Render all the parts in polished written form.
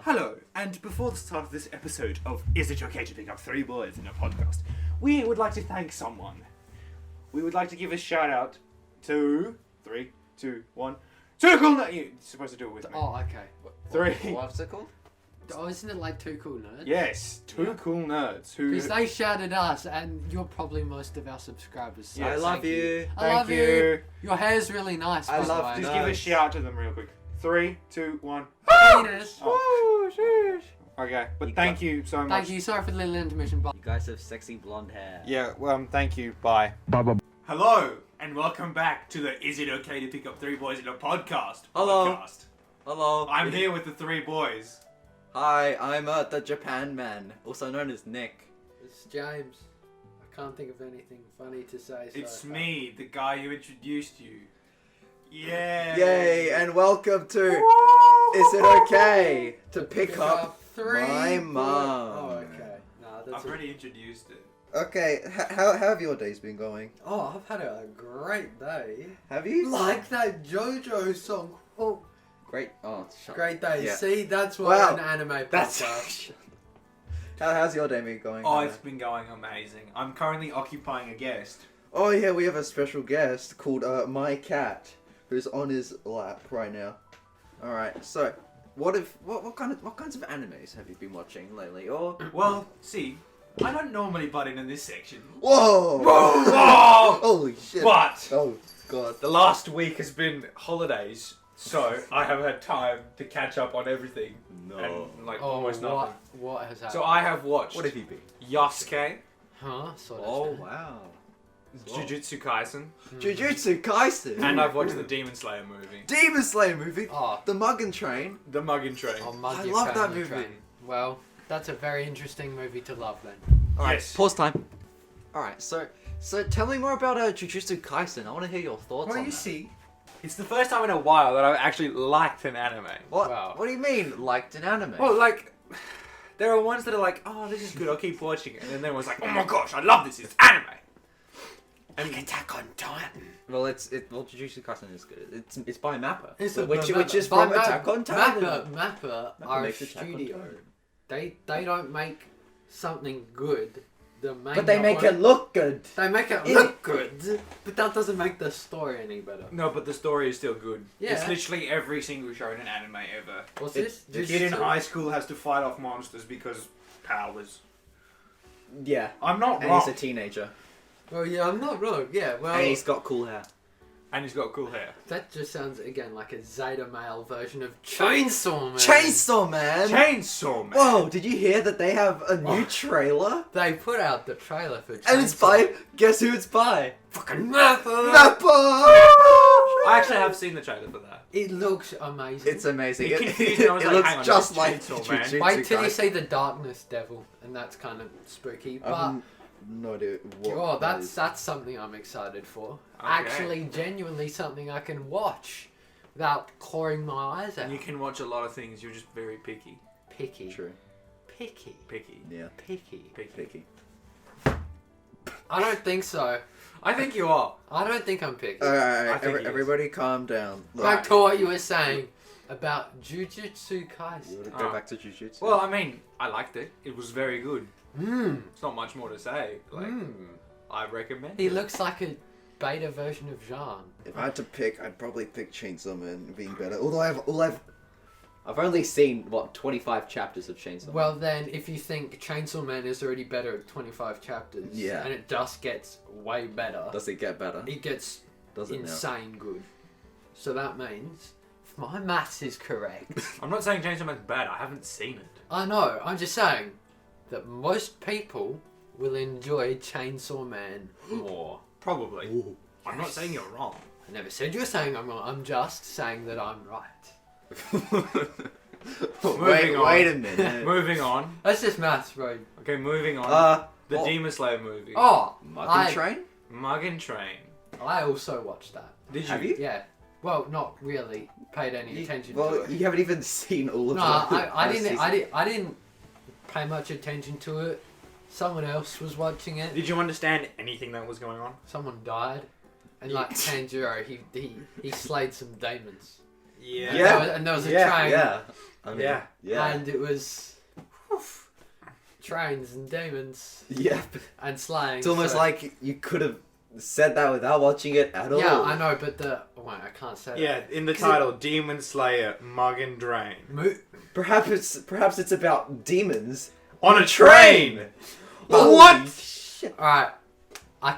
Hello, and before the start of this episode of Is It Okay to Pick Up Three Boys in a Podcast, we would like to thank someone. We would like to give a shout out to... 3, 2, 1... Two Cool Nerds! You're supposed to do it with me. Oh, okay. 3. What's it called? Oh, isn't it like Two Cool Nerds? Yes, Two Cool Nerds. Who... Because they shouted us, and you're probably most of our subscribers. So I love you. I love you. you. Your hair's really nice. I by the love way. Just give a shout out to them real quick. 3, 2, 1... Penis. Oh. Okay, but thank you so much. Thank you. Sorry for the little intermission. But You guys have sexy blonde hair. Yeah, thank you. Bye. Hello, and welcome back to the Is It Okay to Pick Up Three Boys in a Podcast Hello. podcast. Hello. I'm here with the three boys. Hi, I'm the Japan man, also known as Nick. it's James. I can't think of anything funny to say. So It's me, the guy who introduced you. Yeah. Yay, and welcome to Is It Okay to Pick Up three. My boys. Mum. Oh, okay. Nah, that's I've already introduced it. Okay, how have your days been going? Oh, I've had a great day. Have you? Like that JoJo song. Oh, Great. Oh, shut great day. Yeah. See, that's what Wow. an anime That's. podcast. How's your day been going? Oh, Hannah? it's been going amazing. I'm currently occupying a guest. Oh yeah, we have a special guest called my cat, who's on his lap right now. All right, so what kinds of animes have you been watching lately? Or Well, see, I don't normally butt in this section. whoa, Whoa! holy shit! But Oh god, the last week has been holidays, so I have had time to catch up on everything. no. And, like, Oh, almost nothing. what has happened? So I have watched What have you been? Yasuke, Huh? Sort of. Oh wow, Jujutsu Kaisen, Jujutsu Kaisen, and I've watched the Demon Slayer movie. Demon Slayer movie, Oh, The Mugen Train. The Mugen Train. I'll mug I your love that family movie. train. Well, that's a very interesting movie to love then. All right, Yes. pause time. All right, so tell me more about Jujutsu Kaisen. I want to hear your thoughts Well, on you that. see, it's the first time in a while that I've actually liked an anime. What? Wow. What do you mean, liked an anime? Well, like, there are ones that are like, oh, this is good, I'll keep watching it. And then there was like, oh my gosh, I love this, it's anime. And Attack on Titan. Well, Jujutsu Kaisen is good. It's by Mappa, It's which Mappa. is By from Attack on Titan. Mappa Mappa are a makes Attack on studio. Titan. They don't make something good. The main But they make it look good. They make it look good, but that doesn't make the story any better. no, but the story is still good. Yeah. It's literally every single show in an anime ever. What's It- this? The kid in high school has to fight off monsters because powers. Yeah. I'm not And wrong. he's a teenager. Well, yeah, I'm not wrong. Yeah, well, And he's got cool hair. And he's got cool hair. that just sounds again like a Zeta male version of Chainsaw Man. Chainsaw Man! Chainsaw Man! Whoa, did you hear that they have a new trailer? They put out the trailer for Chainsaw. And it's by, guess who it's by? fucking Mappa. Mappa! I actually have seen the trailer for that. It looks amazing. It's amazing. It confused me, I was it like, looks hang on, just that's like Chainsaw Man. Jujutsu Wait till you Kaisen. see the Darkness Devil, and that's kind of spooky. But No idea what oh, that is. that's something I'm excited for. Okay. Actually, genuinely something I can watch without clawing my eyes out. And you can watch a lot of things, you're just very picky. Picky. True. Picky. Picky. Yeah. Picky. Picky. I don't think so. I think you are. I don't think I'm picky. Alright, think he is. everybody calm down. Look, Back to what you were saying about Jujutsu you Kaisen. want to go back to Jujutsu? Well, I mean, I liked it. It was very good. Mmm. It's not much more to say. Like, I recommend He it. looks like a beta version of Jean. If I had to pick, I'd probably pick Chainsaw Man being better. Although I've only seen 25 chapters of Chainsaw Man. Well, then, if you think Chainsaw Man is already better at 25 chapters, Yeah. and it just gets way better, Does it get better? it gets Does it now? insane good. So that means, if my maths is correct, I'm not saying Chainsaw Man's bad. I haven't seen it. I know, I'm just saying that most people will enjoy Chainsaw Man more. Probably. Ooh. I'm not saying you're wrong. I never said you were saying I'm wrong, I'm just saying that I'm right. Moving on. wait a minute. Moving on. That's just maths, bro. Okay, moving on. The oh, Demon Slayer movie. Oh, Mugen Train? Mugen Train. I also watched that. Did you? Have you? Yeah. Well, not really paid any attention to Well, it. you haven't even seen all of No, the I first didn't. season. I didn't pay much attention to it. Someone else was watching it. Did you understand anything that was going on? Someone died, and like Tanjiro, he slayed some demons. Yeah. And there was a Yeah, train. Yeah. I mean, Yeah. Yeah. And it was trains and demons Yeah. and slang. It's almost so- like you could have said that without watching it at all. Yeah, I know, but wait, I can't say Yeah, in the 'Cause title, Demon Slayer, Mug and Drain. that. Perhaps it's about demons. On a train! Holy What? shit. Alright, I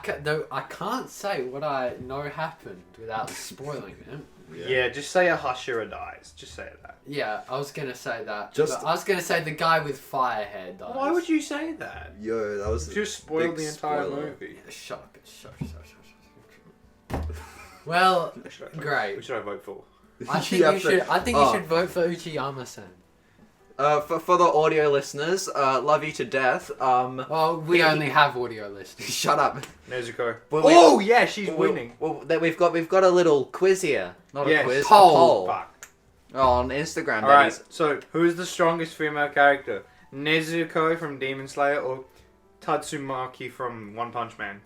can't say what I know happened without spoiling it. Yeah, just say a Hashira dies. Just say that. Yeah, I was gonna say that. Just- But I was gonna say the guy with fire hair dies. Why would you say that? Yo, that was Just spoiled big the entire spoiler. movie. Yeah, shut up, shut. Well, Should I- great. Who should I vote for? I think Yeah, you should. I think oh. you should vote for Uchiyama-san. For the audio listeners, love you to death. Well, we only have audio listeners. Shut up. Nezuko. Well, Oh, yeah, she's winning. Well, we've got a little quiz here. Not Yes. a quiz. Poll. A poll. Fuck. Oh, on Instagram. that Alright, is. so who's the strongest female character? Nezuko from Demon Slayer or Tatsumaki from One Punch Man?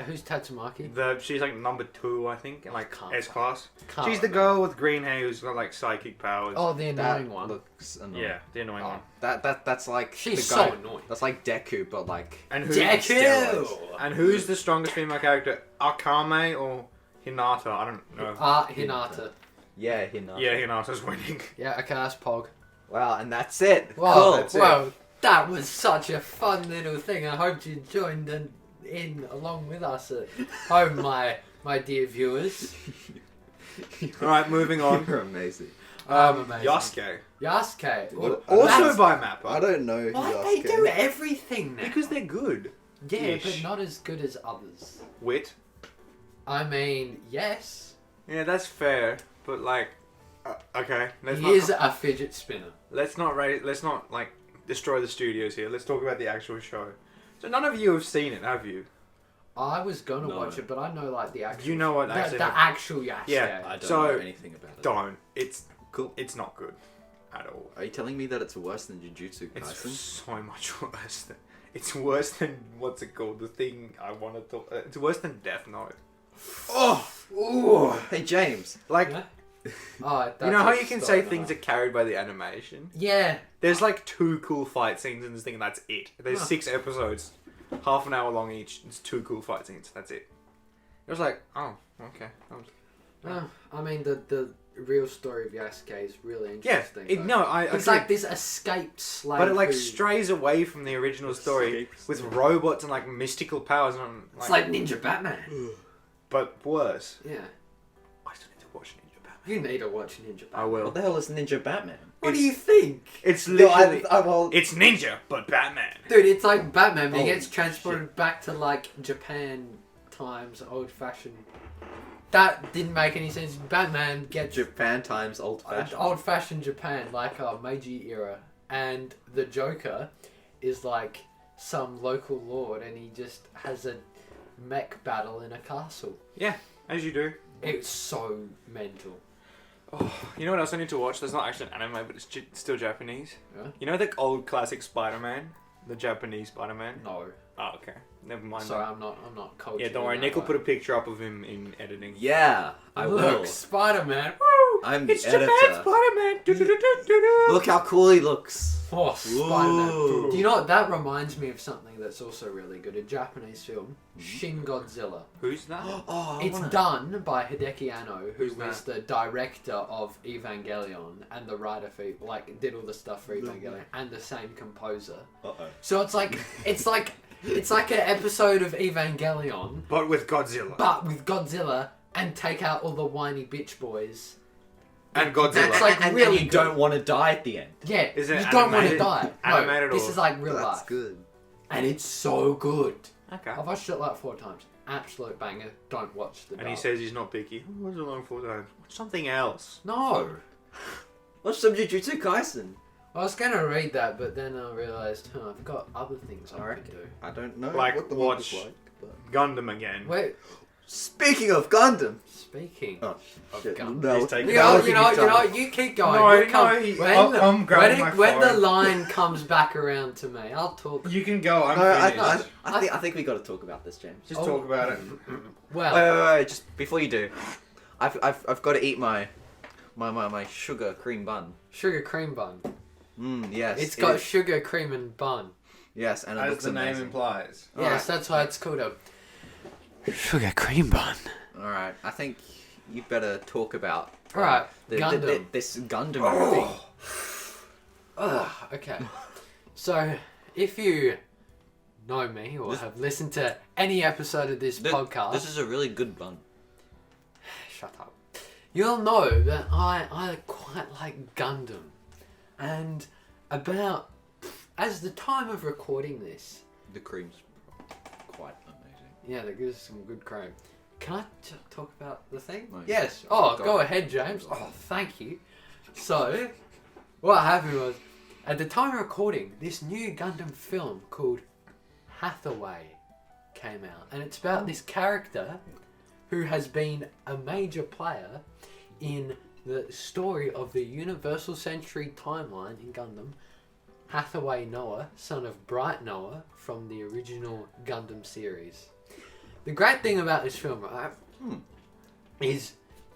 Who's Tatsumaki? She's like number 2, I think, in like Can't S class. Can't She's the remember. girl with green hair who's got like psychic powers. Oh, the That annoying one. looks annoying. Yeah, the annoying Oh. one. That's like She's the guy. so annoying. That's like Deku, but like And who, Deku! and who's the strongest female character? Akame or Hinata? I don't know. Hinata. yeah, Hinata. Yeah, Hinata's winning. Yeah, okay, that's Pog. Wow, and that's it. Wow, Cool. that's it. wow, that was such a fun little thing. I hope you joined in along with us at home, my dear viewers. Alright, moving on. You're amazing. I'm amazing. Yasuke. Yasuke. What- Also That's- by Mappa. I don't know. Why Yasuke. they do everything now? Because they're good. yeah, ish. but not as good as others. Wit. I mean, yes, Yeah, that's fair. But like, okay. he is a fidget spinner. Let's not like destroy the studios here. Let's talk about the actual show. So none of you have seen it, have you? I was gonna No. watch it, but I know like the actual. You know what the actually actual Yasuke. Yeah. I don't So- know anything about it. Don't. It's Cool. It's not good at all. Are you telling me that it's worse than Jujutsu It's Kaisen? so much worse. It's worse than what's it called? The thing I want to talk. It's worse than Death Note. Oh, Ooh. Hey James. like Yeah? Oh, you know how you can say stop. things are carried by the animation. Yeah. There's like 2 cool fight scenes in this thing, and that's it. There's Huh. 6 episodes, half an hour long each. It's 2 cool fight scenes. That's it. It was like, oh, okay. I mean, the real story of Yasuke is really Yeah, interesting. I He's agree. like this escaped slave. But it like who- strays away from the original story with robots and like mystical powers and It's like Ninja Batman. but worse. Yeah. I still need to watch Ninja Batman. You need to watch Ninja Batman. I will. What the hell is Ninja Batman? What do It's- you think? It's No, literally well, it's Ninja but Batman. Dude, it's like Batman, but he Oh, gets transported back to like Japan times, old fashioned. That didn't make any sense. Batman gets Japan times old fashioned. old fashioned Japan, like Meiji era, and the Joker is like some local lord, and he just has a mech battle in a castle. As you do. It's so mental. Oh, you know what else I need to watch? That's not actually an anime, but it's still Japanese. Yeah? You know the old classic Spider-Man, the Japanese Spider-Man. No, Oh, okay. Never mind. sorry, that. I'm not cultured. Yeah, don't worry. in Nick that will put way. a picture up of him in editing. Yeah, I Look, will. Spider-Man. I'm the It's editor. Japan Spider-Man. Do-do-do-do-do-do. Look how cool he looks. Oh, Spider-Man. Ooh. Do you know what? That reminds me of something that's also really good. A Japanese film, Shin Godzilla. Who's that? Oh, It's done by Hideki Anno, who Who's was the director of Evangelion and the writer for, like, did all the stuff for Evangelion, and the same composer. Uh-oh. So it's like an episode of Evangelion, But with Godzilla. but with Godzilla, and take out all the whiny bitch boys. And Godzilla. That's like and really you good. don't want to die at the end. Yeah, Is it you don't want to animated? die. Animated No, this or- is like real That's life, good. and it's so good. Okay. I've watched it like 4 times. Absolute banger. Don't watch the. And he dub. says he's not picky. Oh, what's it long 4 times? Watch something else. No. Watch some Jujutsu Kaisen. I was gonna read that, but then I realised, I've got other things I Alright. can do. I don't know Like, what the watch- watch like. But... Gundam again. Wait, Speaking of Gundam. speaking Oh, of shit. Gundam. No. Please take You it. know, That you know, would be you know, tough. you keep going. No, You'll come- no, he- when, I'll come grab when, my when the phone. line comes back around to me, I'll talk. You can go. I'm No, finished. I think we got to talk about this, James. Just Oh. talk about it. Well, Wait, just before you do, I've got to eat my My sugar cream bun. Sugar cream bun. Yes. It's got sugar, cream, and bun. Yes, and it As looks the name amazing. implies. Yes, Alright. that's why it's called a sugar cream bun. Alright, I think you better talk about Alright, Gundam. this Gundam movie. Okay. So, if you know me or have listened to any episode of this podcast... This is a really good bun. Shut up. You'll know that I quite like Gundam. And about... As the time of recording this... The cream's quite amazing. Yeah, there is some good cream. Can I talk about the thing? No, Yes. go Go on. ahead, James. Oh, thank you. So, what happened was, at the time of recording, this new Gundam film called Hathaway came out. And it's about this character who has been a major player in the story of the Universal Century timeline in Gundam. Hathaway Noah, son of Bright Noah from the original Gundam series. The great thing about this film, right, is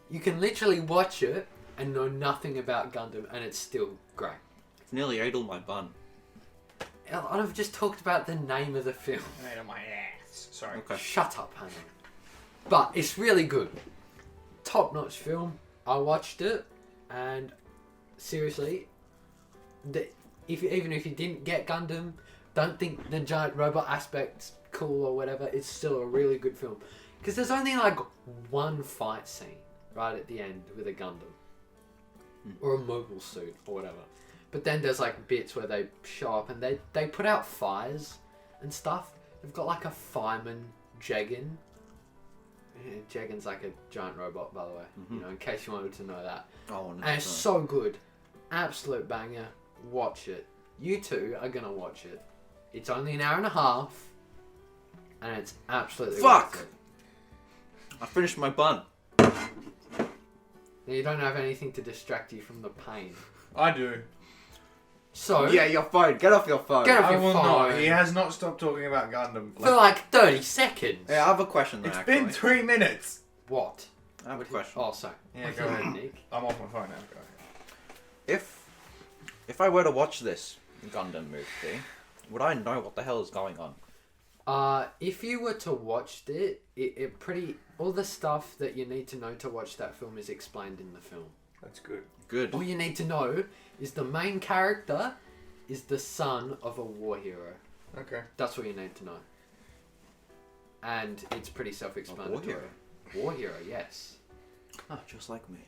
you can literally watch it and know nothing about Gundam and it's still great. It's nearly ate all my bun. I've just talked about the name of the film. Made on my ass. Sorry. Okay. Shut up, honey. But it's really good. Top-notch film. I watched it and seriously, even if you didn't get Gundam, don't think the giant robot aspect's cool or whatever, it's still a really good film. Because there's only like one fight scene right at the end with a Gundam. Or a mobile suit or whatever. But then there's like bits where they show up and they put out fires and stuff. They've got like a fireman, Jegan. Yeah, Jegan's like a giant robot, by the way. You know, in case you wanted to know that. Oh, no. And it's so good. Absolute banger. Watch it. You two are gonna watch it. It's only an hour and a half. And it's absolutely Fuck! worth it. I finished my bun. Now, you don't have anything to distract you from the pain. I do. So, Yeah, your phone. Get off your phone. Get off I your will phone. not. He has not stopped talking about Gundam. for like 30 seconds. Yeah, I have a question though, It's actually. been 3 minutes. What? I have a question. Oh, sorry. Yeah, go ahead. Nick. I'm off my phone now. Go ahead. If I were to watch this Gundam movie, would I know what the hell is going on? If you were to watch it, all the stuff that you need to know to watch that film is explained in the film. That's good. Good. All you need to know is the main character is the son of a war hero. Okay. That's what you need to know. And it's pretty self-explanatory. War hero, yes. Oh, just like me.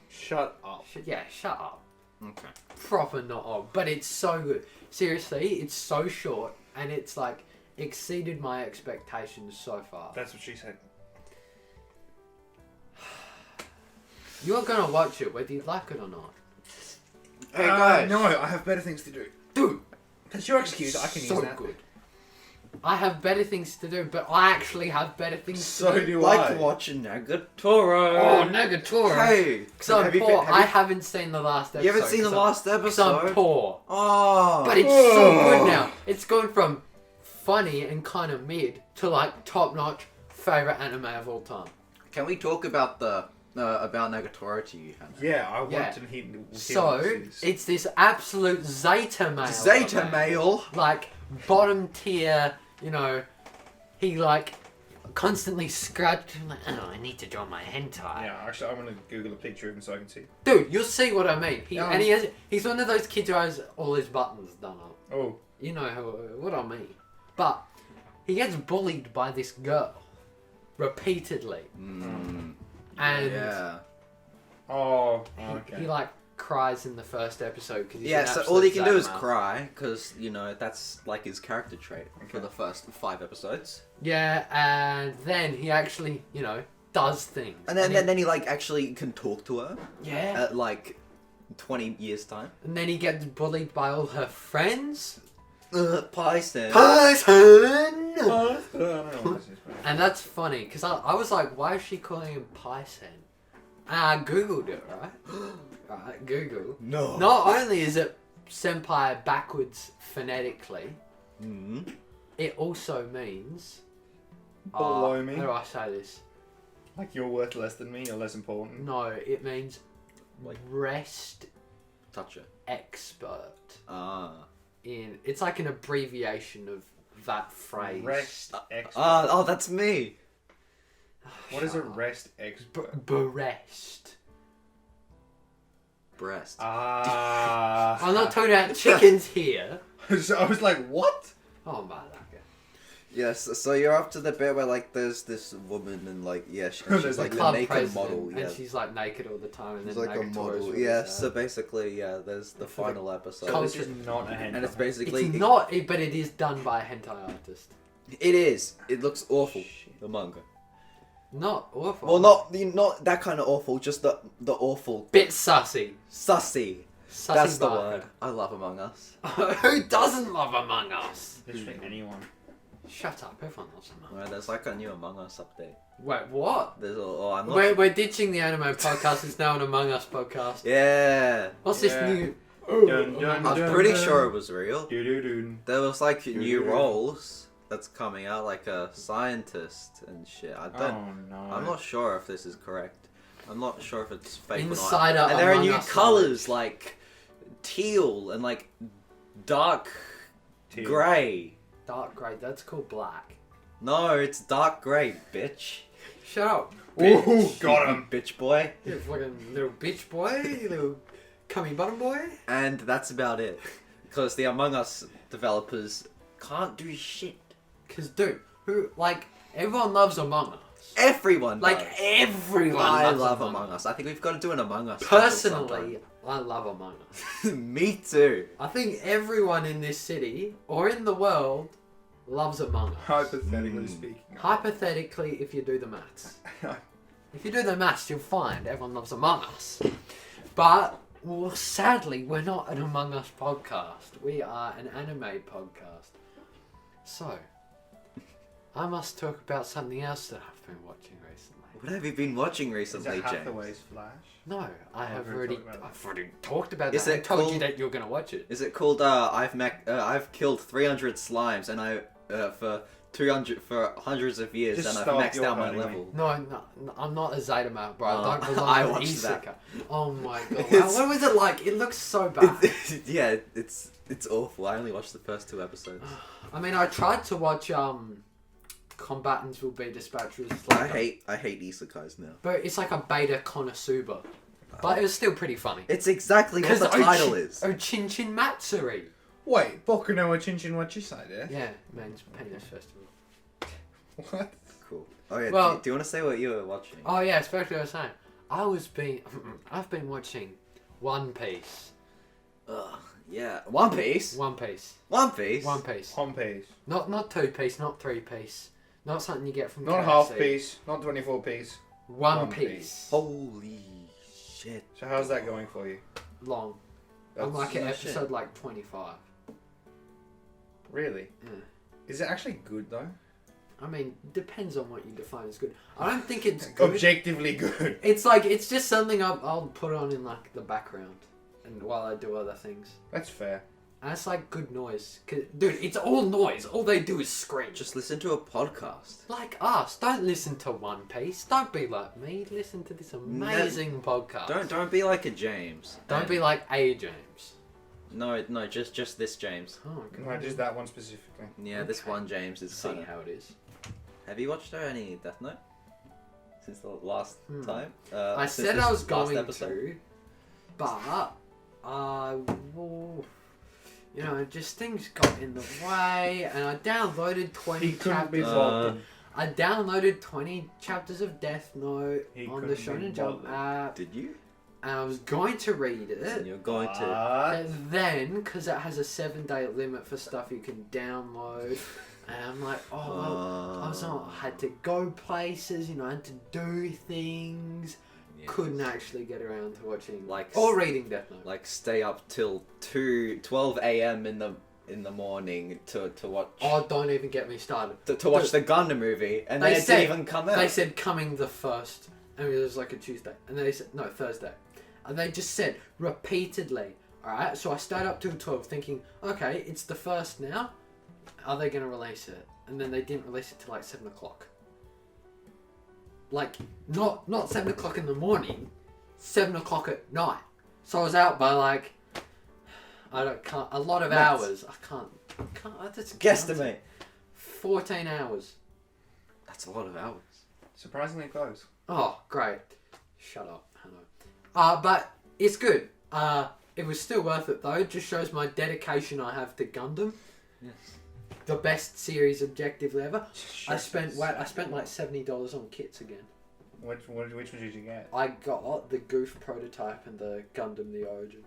Shut up. Shut up. Okay. Proper not on, but it's so good. Seriously, it's so short and it's like exceeded my expectations so far. That's what she said. You're gonna watch it whether you like it or not. Hey guys. No, I have better things to do. Dude, That's your excuse. I can so use that. good. I have better things to do, but I actually have better things So to do. do Like I. watching Nagatoro. Oh, Negatoro. Hey. Because I'm poor. I haven't seen the last episode. You haven't seen the last Because I'm episode? poor. Oh. But it's so good now. It's gone from funny and kind of mid to like top-notch favourite anime of all time. Can we talk about the about Nagatoro to you, Hannah? Yeah, I Yeah. want to hear. So, it's this absolute Zeta male. Zeta male. Like, bottom tier, you know, he like constantly scratched, like, oh, I need to draw my hentai. Yeah, actually, I'm gonna Google a picture of him so I can see. Dude, you'll see what I mean. Yeah. And he's one of those kids who has all his buttons done up. Oh. You know what I mean. But he gets bullied by this girl repeatedly. And Yeah. Oh. he like cries in the first episode because Yeah, so all he can do is cry, because, you know, that's like his character trait for the first 5 episodes. Yeah, and then he actually, you know, does things. And then he like actually can talk to her yeah. at like 20 years time. And then he gets bullied by all her friends. Python. And that's funny, because I was like, why is she calling him Python? And I googled it, right? Right, Google. No. Not only is it senpai backwards phonetically, it also means... Below me. How do I say this? Like you're worth less than me, you're less important. No, it means Like- rest Toucher. expert. Ah. It's like an abbreviation of that phrase. Rest expert. Oh, that's me. What is a rest expert? Breast. Breast. Ah. I'm not talking about chickens here. So I was like, what? Oh my god. Yes, so you're up to the bit where like there's this woman and like she's There's like a the Club naked president, model, yeah. and she's like naked all the time, and She's then like a naked toys model, really yeah. sad. So basically, there's the final episode, So this is not a hentai. and it's basically It's not, but it is done by a hentai artist. It is. It looks awful. Shit. The manga. Not awful. Well, not that kind of awful. Just the awful. Bit sussy. Sussy. Sussy That's the Barker. word. I love Among Us. Who doesn't love Among Us? Literally anyone. Shut up, everyone loves Among Us. Alright, there's like a new Among Us update. Wait, what? There's I'm not. We're ditching the anime podcast. It's now an Among Us podcast. Yeah. What's Yeah. this new? Dun, dun, I'm dun, pretty dun. sure it was real. Doo-doo-doo. There was like new Yeah. roles that's coming out, like a scientist and shit. I don't. Oh no. I'm not sure if this is correct. I'm not sure if it's fake Insider or not. And there are Among new Us colors like teal and like dark Teal. grey. Dark grey. That's called black. No, it's dark grey, bitch. Shut up. Ooh, got him. Bitch boy. You fucking little bitch boy. You little cummy bottom boy. And that's about it. Because the Among Us developers can't do shit. Cause dude, everyone loves Among Us. Everyone Like does. everyone. I loves love Among Us. I think we've got to do an Among Us. Personally, I love Among Us. sometime. Me too. I think everyone in this city or in the world loves Among Us. Hypothetically speaking. Hypothetically, if you do the maths. If you do the maths, you'll find everyone loves Among Us. But, well, sadly, we're not an Among Us podcast. We are an anime podcast. So, I must talk about something else that I've been watching recently. What have you been watching Is recently, it James? Hathaway's Flash? No, I have we've already, talked about that. I've already talked about Is that. I it told you called- that you're going to watch it. Is it called I've killed 300 slimes and I for hundreds of years Just and I've stop, maxed you're out my hurting me. level. No, I'm not a Zeta male, bro. Oh, I don't belong I in watched Isekai. that. Oh my god. It's- What was it like? It looks so bad. Yeah, it's awful. I only watched the first 2 episodes. I mean, I tried to watch Combatants Will Be Dispatched. Which is I like hate isekais now. but it's like a beta Konosuba. But it was still pretty funny. It's exactly what the Because title is. Ochinchin Matsuri. Wait, Boku no Chinchin Wachisai there? Yeah, men's penis festival. What? Cool. Oh yeah. Well- do you want to say what you were watching? Oh yeah, especially I was saying. I've been watching One Piece. Ugh. Yeah. One Piece. One Piece. One Piece. One Piece. Homepage. Not 2 piece, not 3 piece. Not something you get from Not KFC. half piece, not 24 piece. One One piece. Piece. Holy shit. So how's that going for you? Long. I'm That's- like at no episode shit. like 25. Really? Yeah. Is it actually good though? I mean, depends on what you define as good. I don't think it's good. Objectively good. It's just something I'll put on in like the background, and while I do other things. That's fair. And it's like good noise, dude. It's all noise. All they do is scream. Just listen to a podcast. Like us. Don't listen to One Piece. Don't be like me. Listen to this amazing podcast. Don't be like a James. Don't be like a James. No, just this James. Oh, No, God. just that one specifically. Yeah, this Okay. one James is See kinda... how it is. Have you watched any Death Note? Since the last Hmm. time? I since said this I was last going episode? to, but well, you know, just things got in the way, and I downloaded 20 He couldn't be chapters. bothered. I downloaded 20 chapters of Death Note He on the couldn't be Shonen Jump bothered. app, Did you? and I was going to read And it. you're going to... But then, because it has a 7-day limit for stuff you can download, and I'm like, oh, well, I was on, I had to go places, you know, I had to do things. Yes. Couldn't actually get around to watching Like or reading Death Note. Like stay up till 12 a.m. in the morning to watch Oh, don't even get me started. to watch the Gundam movie, and They then it said- didn't even come out. They said coming the 1st, and it was like a Tuesday, and they said no Thursday, and they just said repeatedly. All right, so I stayed up till 12, thinking, okay, it's the 1st now. Are they gonna release it? And then they didn't release it till like 7 o'clock. like not 7 o'clock in the morning, 7 o'clock at night. So I was out by like can't a lot of Maths. hours. I can't. That's Guesstimate. 14 hours. That's a lot of hours. Surprisingly close. Oh, great. Shut up. Hello. But it's good. It was still worth it though. It just shows my dedication I have to Gundam. Yes. The best series objectively ever. I spent like $70 on kits again. Which one did you get? I got the Goof prototype and the Gundam the Origin.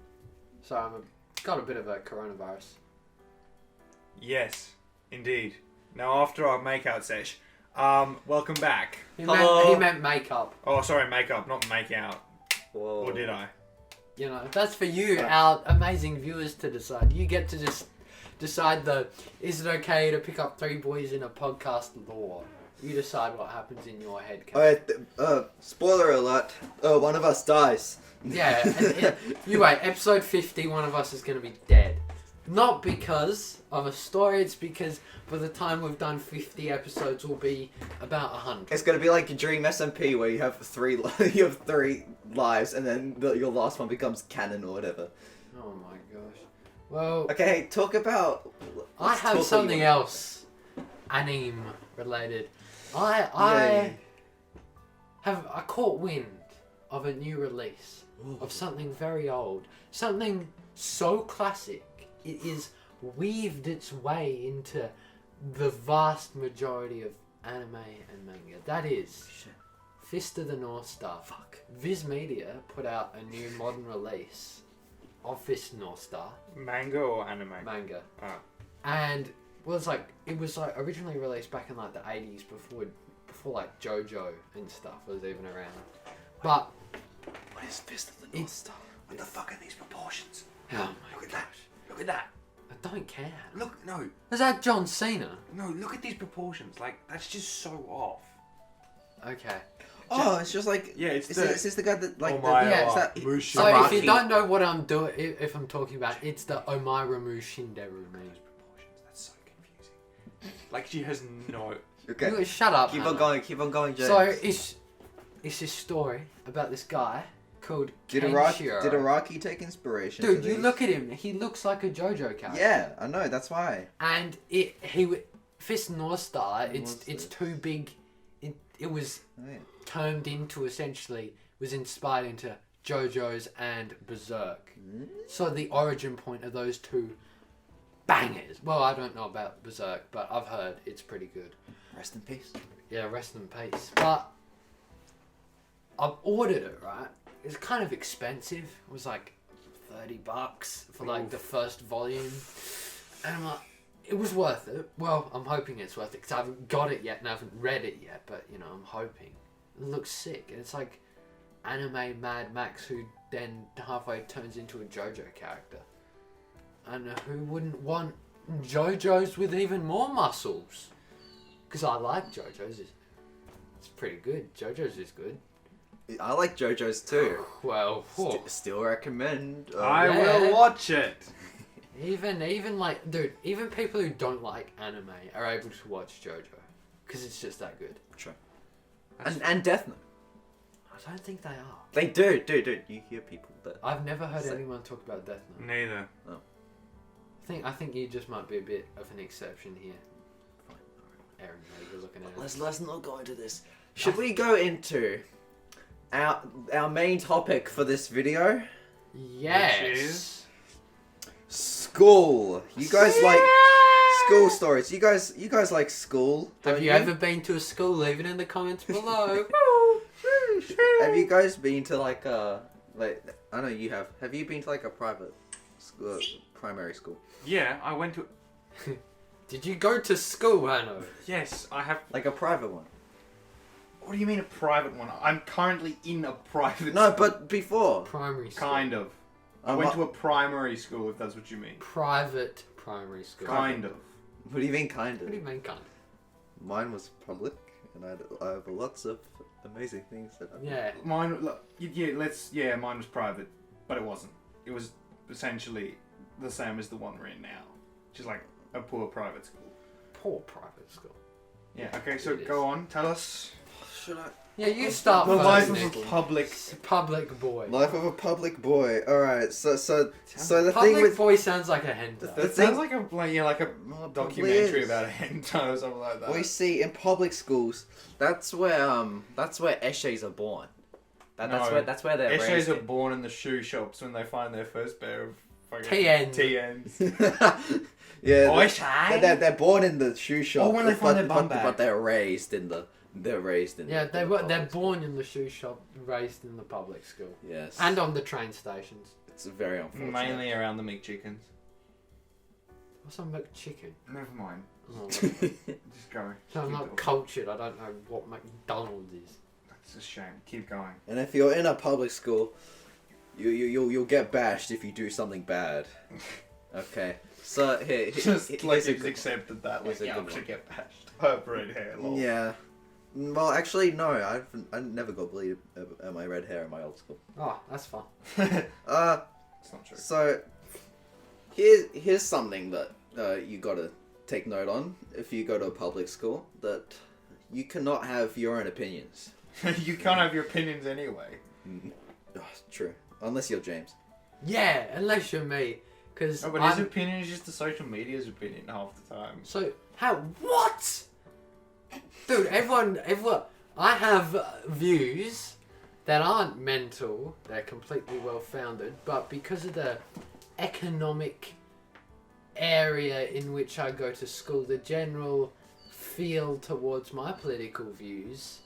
So I've got a bit of a coronavirus. Yes, indeed. Now after our makeout sesh, welcome back. He Hello. meant makeup. Oh, sorry, makeup, not makeout. Whoa. Or did I? You know, that's for you, our amazing viewers, to decide. You get to just decide is it okay to pick up 3 boys in a podcast lore? You decide what happens in your head. Spoiler alert. One of us dies. Yeah, you wait, episode 50, one of us is going to be dead. Not because of a story, it's because by the time we've done 50 episodes, we'll be about 100. It's gonna be like Dream SMP where you have 3 lives and then your last one becomes canon or whatever. Oh my gosh. Well, Okay, talk about. I let's have talk something about- else, anime related. I caught wind of a new release of something very old, something so classic it is weaved its way into the vast majority of anime and manga. That is Fist of the North Star. Fuck. Viz Media put out a new modern release of Fist of the North Star Manga or anime? manga. Ah. And it was originally released back in like the 80s before like JoJo and stuff was even around. But What is Fist of the North Star? What the fuck are these proportions? oh my Look at that. Look at that. I don't care. Look, no, Is that John Cena? look at these proportions. Like, that's just so off. Okay. Oh, it's just like. Yeah, it's is the- this the guy that like? Yeah, is that Mushi. So if you Araki. don't know what I'm doing, if I'm talking about, it's the Omairamu Shinderu meme. Proportions. That's so confusing. Like, she has no. Okay. You shut up. Keep Hannah. on going, James. So it's this story about this guy called did Kenshiro. Araki take inspiration? Dude, for you these? look at him. He looks like a JoJo character. Yeah, I know. That's why. And Fist North Star. It's too big. It was Oh, yeah. turned into essentially was inspired into JoJo's and Berserk. So the origin point of those two bangers. Well, I don't know about Berserk, but I've heard it's pretty good. Rest in peace. Yeah, rest in peace. But I've ordered it, right? It's kind of expensive. It was like $30 for like the first volume. And I'm like, it was worth it. Well, I'm hoping it's worth it because I haven't got it yet and I haven't read it yet, but you know, I'm hoping. It looks sick. And it's like anime Mad Max who then halfway turns into a JoJo character. And who wouldn't want JoJo's with even more muscles? Because I like JoJo's. It's pretty good. JoJo's is good. I like JoJo's too. Well, Still recommend. I Yeah. will watch it. even like, dude, even people who don't like anime are able to watch JoJo. Because it's just that good. Sure. And Death Note. I don't think they are. They do, dude. You hear people that. I've never heard So- anyone talk about Death Note. Neither. I think you just might be a bit of an exception here. Aaron, how you're looking at it. Let's not go into this. Should we go into our main topic for this video? Yes. Which is? School. You guys like school stories. You guys like school? Have don't you ever been to a school? Leave it in the comments below. Have you guys been to like I know you have. Have you been to like a private school, primary school? Yeah, I went to. Did you go to school, Hanno? Yes, I have. Like a private one? What do you mean a private one? I'm currently in a private No, school. but before. Primary school. Kind of. I went to a primary school, if that's what you mean. Private primary school. Kind of. What do you mean, kind What do you of? mean, kind? Mine was public, and I have lots of amazing things that I've Yeah. Mine, mine was private, but it wasn't. It was essentially the same as the one we're in now. Just like a poor private school. Poor private school. Yeah, okay, so It is. go on, tell us. Should I? Yeah, you start The first, life of Nick. a public. Public boy. Life of a public boy. All right. So the Public thing with boy sounds like a hentai. The It thing- sounds like a like a Well, it probably documentary is. about a hentai or something like that. We see in public schools. That's where eshays are born. That's No. where they're Eshays raised. are born in the shoe shops when they find their first pair of fucking TNs. TNs. Yeah, Boy, they're born in the shoe shop. Oh, when they find their bum but bag. they're raised in the Yeah, the they're public born in the shoe shop, raised in the public school, school. Yes, and on the train stations. it's very unfortunate. Mainly around the McChickens. What's a McChicken? Never mind. Oh, Just go. I'm Keep not talking. cultured. I don't know what McDonald's is. That's a shame. Keep going. And if you're in a public school, you'll get bashed if you do something bad. Okay, so here Just here's like a it's good- accepted that. Like, here's a yeah, good I should one. get bashed. I have red hair. Lol. Yeah. Well, actually, no. I never got bullied at my red hair in my old school. Oh, that's fun. It's not true. So here's something that you gotta take note on if you go to a public school, that you cannot have your own opinions. You can't have your opinions anyway. Oh, true, unless you're James. Yeah, unless you're me, because No, but his opinion is just the social media's opinion half the time. So how? What? Dude, everyone. I have views that aren't mental. They're completely well founded, but because of the economic area in which I go to school, the general feel towards my political views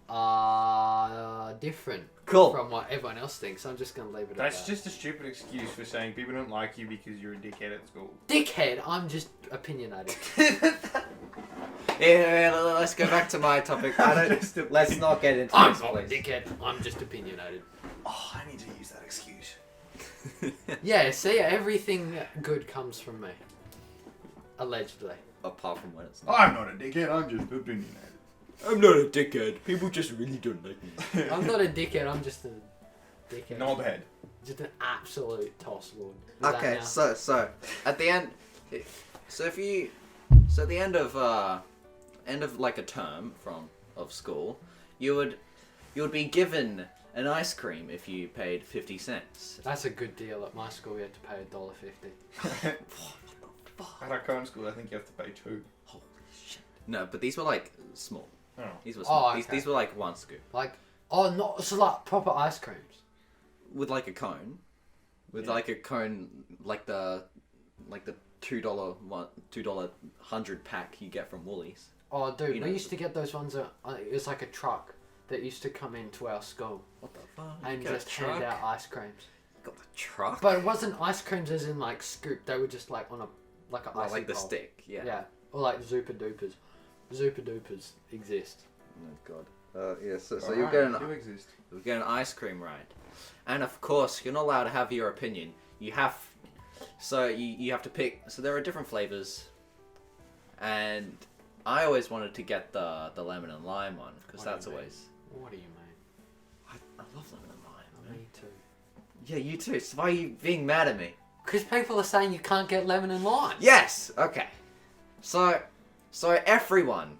are different Cool. from what everyone else thinks. I'm just gonna leave it That's at that. just a stupid excuse for saying people don't like you because you're a dickhead at school. Dickhead. I'm just opinionated. Yeah, let's go back to my topic. Let's not get into I'm this, not a please. dickhead. I'm just opinionated. Oh, I need to use that excuse. Yeah, see, everything good comes from me. Allegedly. Apart from when it's I'm not a dickhead, I'm just opinionated. I'm not a dickhead. People just really don't like me. I'm not a dickhead, I'm just a dickhead. Knobhead. Just an absolute toss lord. Is that Okay, now? so at the end, at the end of like a term of school, you would be given an ice cream if you paid 50 cents. That's a good deal. At my school, we had to pay $1.50. At our current school, I think you have to pay 2. Holy shit! No, but these were like small. Oh. These were small. Oh, okay. These were like one scoop Like, oh, not so like proper ice creams. with like a cone, like the $2 $100 pack you get from Woolies. Oh, dude, You we know, used to get those ones. It was like a truck that used to come into our school What the fuck? and You got a just hand truck? out ice creams. Got the truck? But it wasn't ice creams as in like scoop. They were just like on a like an Oh, icy like the pole. stick. Yeah. Yeah, or like Zupa Dupas. Zupa Dupas exist. Oh god. Yeah. So Alright, you'll get do exist. you'll get an ice cream ride, and of course you're not allowed to have your opinion. You have to pick. So there are different flavors, and I always wanted to get the lemon and lime one because What do that's you mean? always. What do you mean? I love lemon and lime. Me Man. too. Yeah, you too. So why are you being mad at me? Because people are saying you can't get lemon and lime. Yes. Okay. So everyone,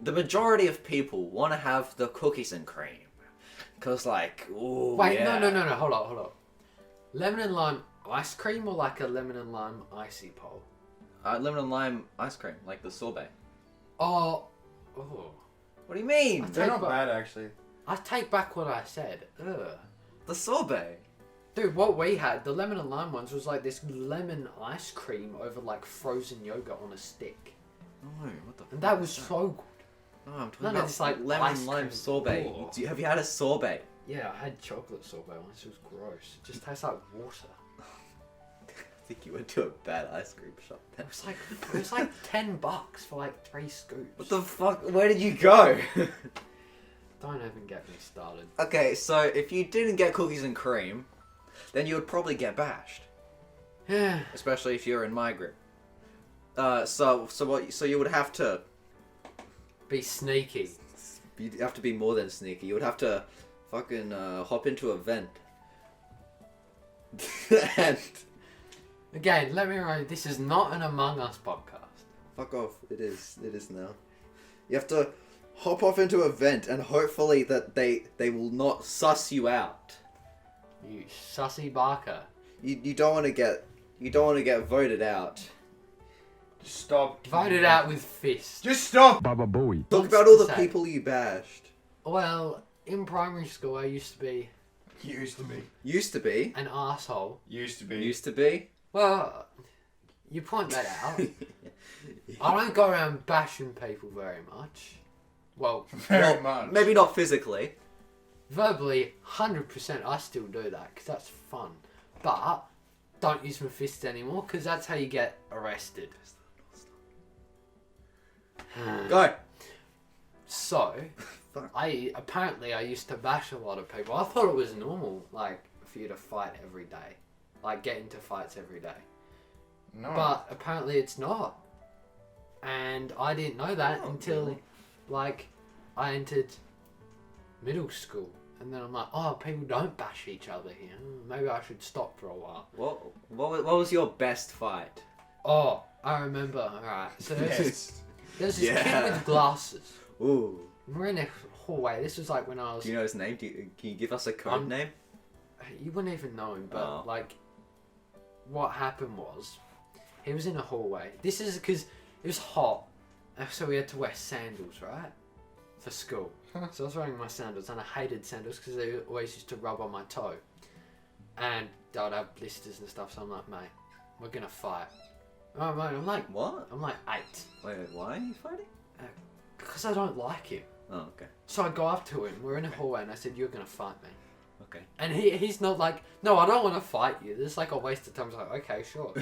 the majority of people want to have the cookies and cream, cause like, ooh, Wait, yeah. no, hold up. Lemon and lime ice cream or like a lemon and lime icy pole? Lemon and lime ice cream, like the sorbet. Oh. What do you mean? They're not But- bad, actually. I take back what I said. Ugh. The sorbet. Dude, what we had, the lemon and lime ones, was like this lemon ice cream over like frozen yogurt on a stick. No, what the? And that fuck was is so good. No, I'm talking None of about this, like, lemon ice and lime cream. sorbet. Oh. Have you had a sorbet? Yeah, I had chocolate sorbet once. It was gross. It just tastes like water. I think you went to a bad ice cream shop. It was like $10 for like 3 scoops. What the fuck? Where did you go? Don't even get me started. Okay, so if you didn't get cookies and cream, then you would probably get bashed. Yeah. Especially if you're in my group. So you would have to. Be sneaky. You'd have to be more than sneaky. You would have to fucking hop into a vent. And Again, let me remind you, this is not an Among Us podcast. fuck off. It is now. You have to hop off into a vent and hopefully that they will not suss you out. You sussy barker. You don't want to get voted out. Just stop. Voted out with fists. Just stop. Baba Bowie. Talk What's about all to the say? people you bashed. Well, in primary school, I used to be Used to be. Used to be. an asshole. Used to be. Used to be. Well, you point that out. I don't go around bashing people very much. Well, Very much. Maybe not physically. verbally, 100% I still do that because that's fun. But don't use my fists anymore because that's how you get arrested. Go. So, Fuck. I used to bash a lot of people. I thought it was normal, like, for you to fight every day. Like, get into fights every day. No. But apparently it's not. And I didn't know that Oh, until, no. like, I entered middle school. And then I'm like, oh, people don't bash each other here. Maybe I should stop for a while. What was your best fight? Oh, I remember. Alright, so Yes. there's this Yeah. kid with glasses. Ooh. We're in a hallway. This was like when I was... Do you know his name? Can you give us a code name? You wouldn't even know him, but Oh. like, what happened was, he was in a hallway. This is because it was hot, so we had to wear sandals, right, for school. So I was wearing my sandals, and I hated sandals because they always used to rub on my toe, and I'd have blisters and stuff. So I'm like, mate, we're gonna fight. Oh mate, I'm like What? 8, Wait, why are you fighting? because I don't like him. Oh, okay. So I go up to him. We're in a hallway, and I said, "You're gonna fight me." Okay. And he's not like, no, I don't want to fight you. This is like a waste of time. I was like, okay, sure.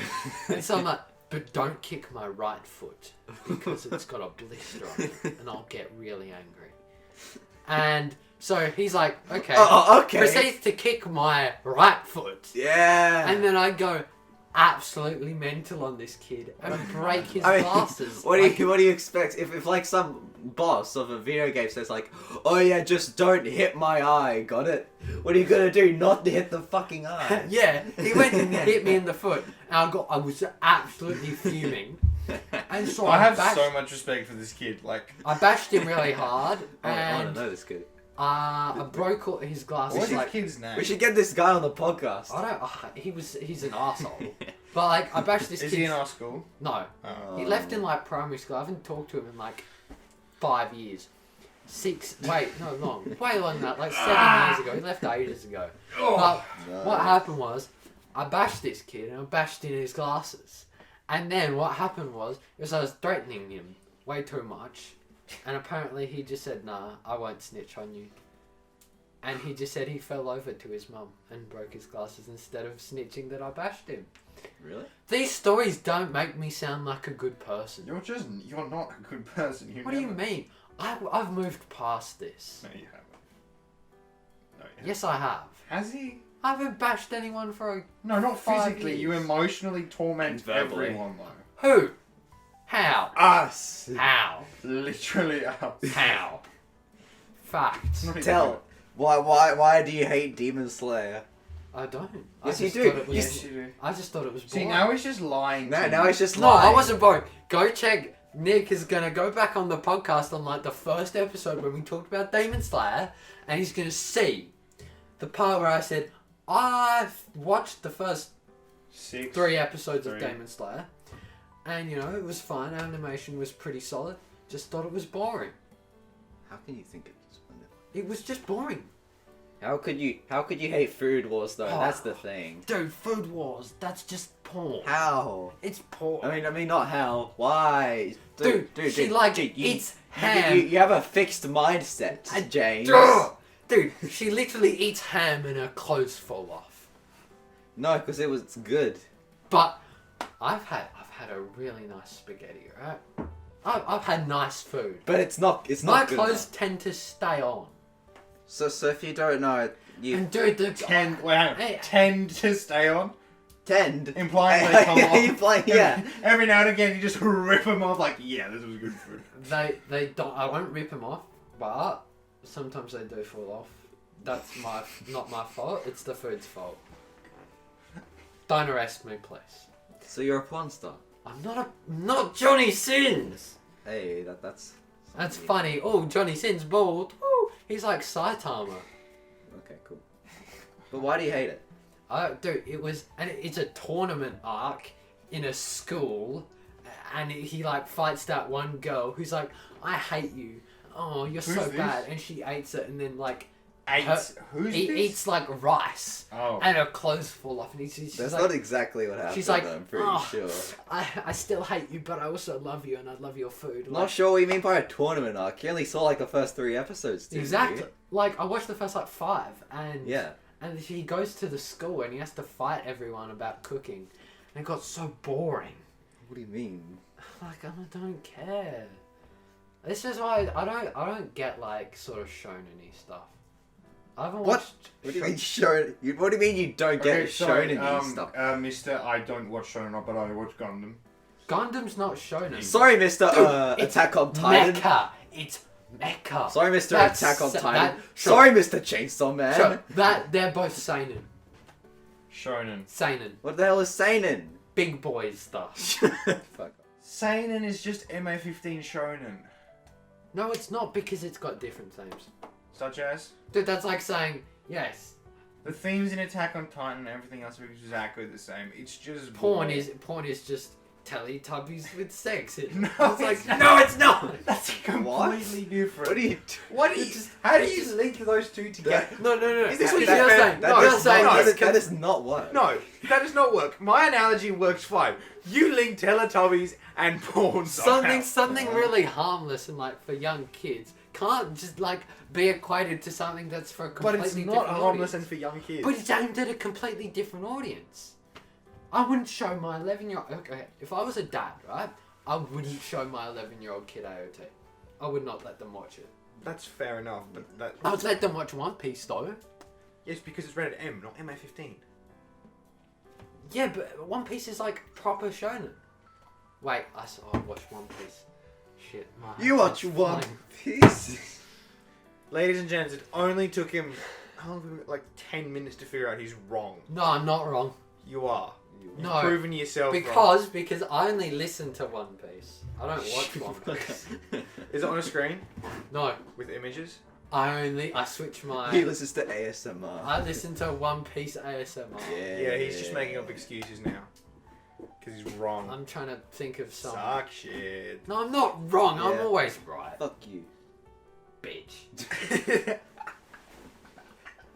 And so I'm like, but don't kick my right foot because it's got a blister on it and I'll get really angry. And so he's like, okay. Oh, okay. Proceeds to kick my right foot. Yeah. And then I go absolutely mental on this kid and break his I mean, glasses. what do you expect if like some boss of a video game says like, oh yeah, just don't hit my eye, got it? What are you gonna do? Not hit the fucking eye? Yeah, he went and hit me in the foot, and I was absolutely fuming. And so I have bashed, so much respect for this kid. Like, I bashed him really hard, I want and to know this kid. I broke all his glasses. what's his Like, kid's name? We should get this guy on the podcast. I don't. He's an asshole. But like, I bashed this Is kid. he in our school? No, Oh. he left in like primary school. I haven't talked to him in like 5 years. Way longer than that. Like 7 years ago. He left ages ago. But what happened was, I bashed this kid and I bashed in his glasses. And then what happened was I was threatening him way too much. And apparently he just said, nah, I won't snitch on you. And he just said he fell over to his mum and broke his glasses instead of snitching that I bashed him. Really? These stories don't make me sound like a good person. You're not a good person. What do you mean? I've moved past this. No, you haven't. No, you haven't. Yes, I have. Has he? I haven't bashed anyone for a... No, not 5 physically. years. You emotionally torment And verbally. everyone, though. Who? How? Us. How? Literally us. How? Fact. Not even Tell. Why do you hate Demon Slayer? I don't. Yes, I you just do. thought it was- Yes, you do. I just thought it was See, boring. now he's just lying. No, to now me. it's just No, lying. I wasn't boring. Go check. Nick is going to go back on the podcast on like the first episode when we talked about Demon Slayer, and he's going to see the part where I said, I've watched the first 3 episodes of Three. Demon Slayer, and you know, it was fine. Animation was pretty solid. Just thought it was boring. How can you think it's wonderful? It was just boring. How could you hate Food Wars though? Oh. That's the thing. Dude, Food Wars, that's just porn. How? It's porn. I mean not how. Why? Dude, she like eats ham. You have a fixed mindset, James. Dude, she literally eats ham and her clothes fall off. No, because it was good. But I've had a really nice spaghetti, right? I've had nice food. But it's not My good clothes enough. tend to stay on. So if you don't know, you And dude, the Hey. Tend to stay on, tend. implying they come off. You play, yeah. Every now and again, you just rip them off. Like, yeah, this was good food. they don't. I won't rip them off, but sometimes they do fall off. That's not my fault. It's the food's fault. Don't arrest me, please. So you're a porn star. I'm not Johnny Sins. Hey, that's That's funny. Oh, Johnny Sin's bald. Woo! He's like Saitama. Okay, cool. But why do you hate it? Dude, it's a tournament arc in a school, and he like fights that one girl who's like, I hate you. Oh, you're Who's so this? bad, and she eats it, and then like Who's he this? eats like rice, Oh. and her clothes fall off, and she's That's like, not exactly what happened. she's like, I'm pretty "Oh, sure. I still hate you, but I also love you, and I love your food. Not sure what you mean by a tournament arc. You only saw like the first 3 episodes, didn't Exactly. you? Like I watched the first like 5, and Yeah. and he goes to the school and he has to fight everyone about cooking, and it got so boring. What do you mean? Like I don't care. This is why I don't get like sort of shonen-y stuff. I haven't What? watched. What do you mean shonen? What do you mean you don't get shonen stuff? Mister, I don't watch Shonen, but I watch Gundam. Gundam's not shonen. Sorry, Mister It's Attack on Titan. Mecha. It's mecha. Sorry, Mister That's Attack on sa- Titan. that- sure. Sorry, Mister Chainsaw Man. Sure, that they're both seinen. Shonen. Seinen. What the hell is seinen? Big boys stuff. Fuck. Seinen is just MA15 Shonen. No, it's not, because it's got different themes. Such as? Dude, that's like saying yes. The themes in Attack on Titan and everything else are exactly the same. It's just Porn boring. is just Teletubbies with sex. No, it's like it's not. no, it's not. That's completely different. What do you? What do you? How do you link those two together? No. Is this what You're you're saying? saying? No, No, you're saying no, this. That does not work. No, that does not work. My analogy works fine. You link Teletubbies and porn somehow. Something really harmless and like for young kids can't just like be equated to something that's for a But completely it's not different harmless audience. and for young kids. But it's aimed at a completely different audience. I wouldn't show my 11-year-old. Okay, if I was a dad, right, I wouldn't show my 11-year-old kid AOT. I would not let them watch it. That's fair enough, but that... I would let them watch One Piece though. Yes, because it's rated M, not MA15. Yeah, but One Piece is like proper shonen. Wait, I watched One Piece. Shit. My You heart's watch One flying. Piece. Ladies and gents, it only took him, like 10 minutes to figure out he's wrong. No, I'm not wrong. You are. You've No, proven yourself wrong. Because I only listen to One Piece. I don't watch One Piece. Is it on a screen? No, With images? I switch my. He listens to ASMR. I listen to One Piece ASMR. Yeah, he's just making up excuses now. Because he's wrong. I'm trying to think of some. Suck shit. No, I'm not wrong. I'm Yeah. always right, Fuck you. bitch.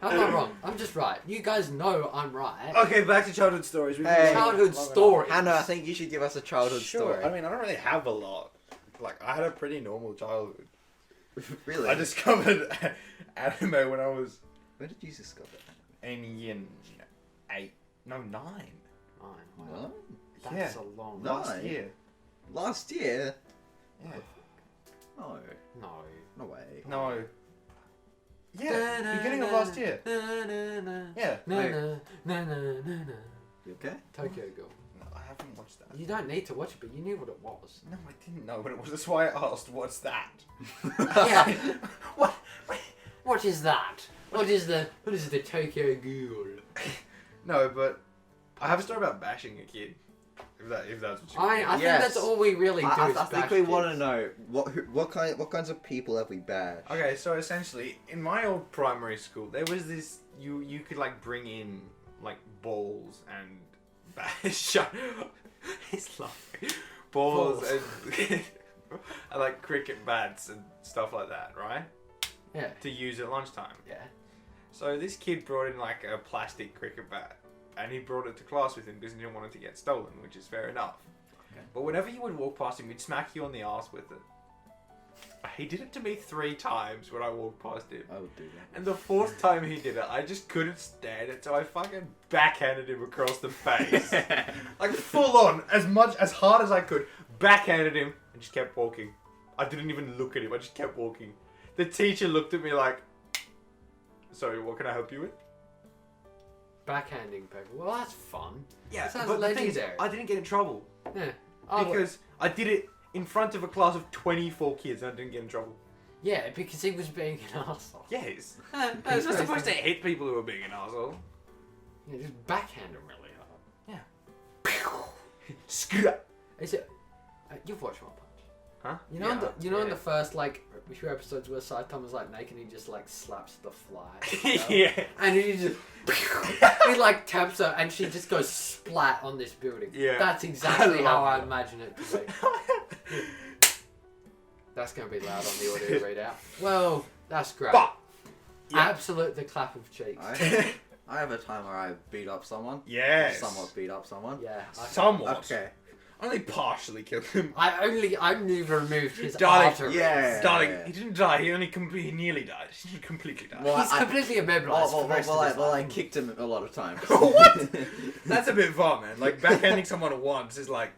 I'm not wrong. I'm just right. You guys know I'm right. Okay, back to childhood stories. We've been Hey. going Childhood long enough. stories. Hannah, I think you should give us a childhood Sure. story. I mean, I don't really have a lot. Like, I had a pretty normal childhood. Really? I discovered anime when I was When did you discover that? in year 8. No, 9. 9. Wow. What? That's Yeah. a long. No. Last year. Last year? Yeah. No. No. No way. No. Yeah, beginning of last year. Yeah. Wait. You okay? Tokyo Ghoul. No, I haven't watched that. You don't need to watch it, but you knew what it was. No, I didn't know what it was. That's why I asked, what's that? Yeah. What? What is that? What is the Tokyo Ghoul? No, but I have a story about bashing a kid. If that's what you I think Yes. that's all we really do. I is think bash we kids. want to know what kinds of people have we bashed? Okay, so essentially, in my old primary school, there was this. You could like bring in like balls and shut. He's laughing. Balls. And like cricket bats and stuff like that, right? Yeah. To use at lunchtime. Yeah. So this kid brought in like a plastic cricket bat, and he brought it to class with him because he didn't want it to get stolen, which is fair enough. Okay. But whenever you would walk past him, he'd smack you on the ass with it. He did it to me 3 times when I walked past him. I would do that. And the 4th time he did it, I just couldn't stand it, so I fucking backhanded him across the face. Like full on, as hard as I could, backhanded him and just kept walking. I didn't even look at him, I just kept walking. The teacher looked at me like, sorry, what can I help you with? Backhanding people. Well, that's fun. Yeah, That sounds but the thing is, legendary. I didn't get in trouble. Yeah. Oh, Because I did it in front of a class of 24 kids and I didn't get in trouble. yeah, because he was being an asshole. Yes. That's You're not supposed to hit people who are being an asshole. Yeah, just backhand him really hard. Yeah. Screw up. Is it? You've watched One Punch. Huh? You know, Yeah. in the first like few episodes where Saitama's like naked, and he just like slaps the fly. Yeah. And he just he like taps her, and she just goes splat on this building. Yeah. That's exactly how I love that. imagine it to be. That's gonna be loud on the audio readout. Well, that's great. But yeah. Absolute the clap of cheeks. I have a time where I beat up someone. Yes. Somewhat beat up someone. Yeah. Somewhat. Okay. Only partially killed him. I only removed his Darling, arteries. yeah. Darling, yeah. he didn't die. He only he nearly died. He completely died. Well, He's completely immobilized for the rest of his I life. kicked him a lot of times. What? That's a bit far, man. Like backhanding someone once is like.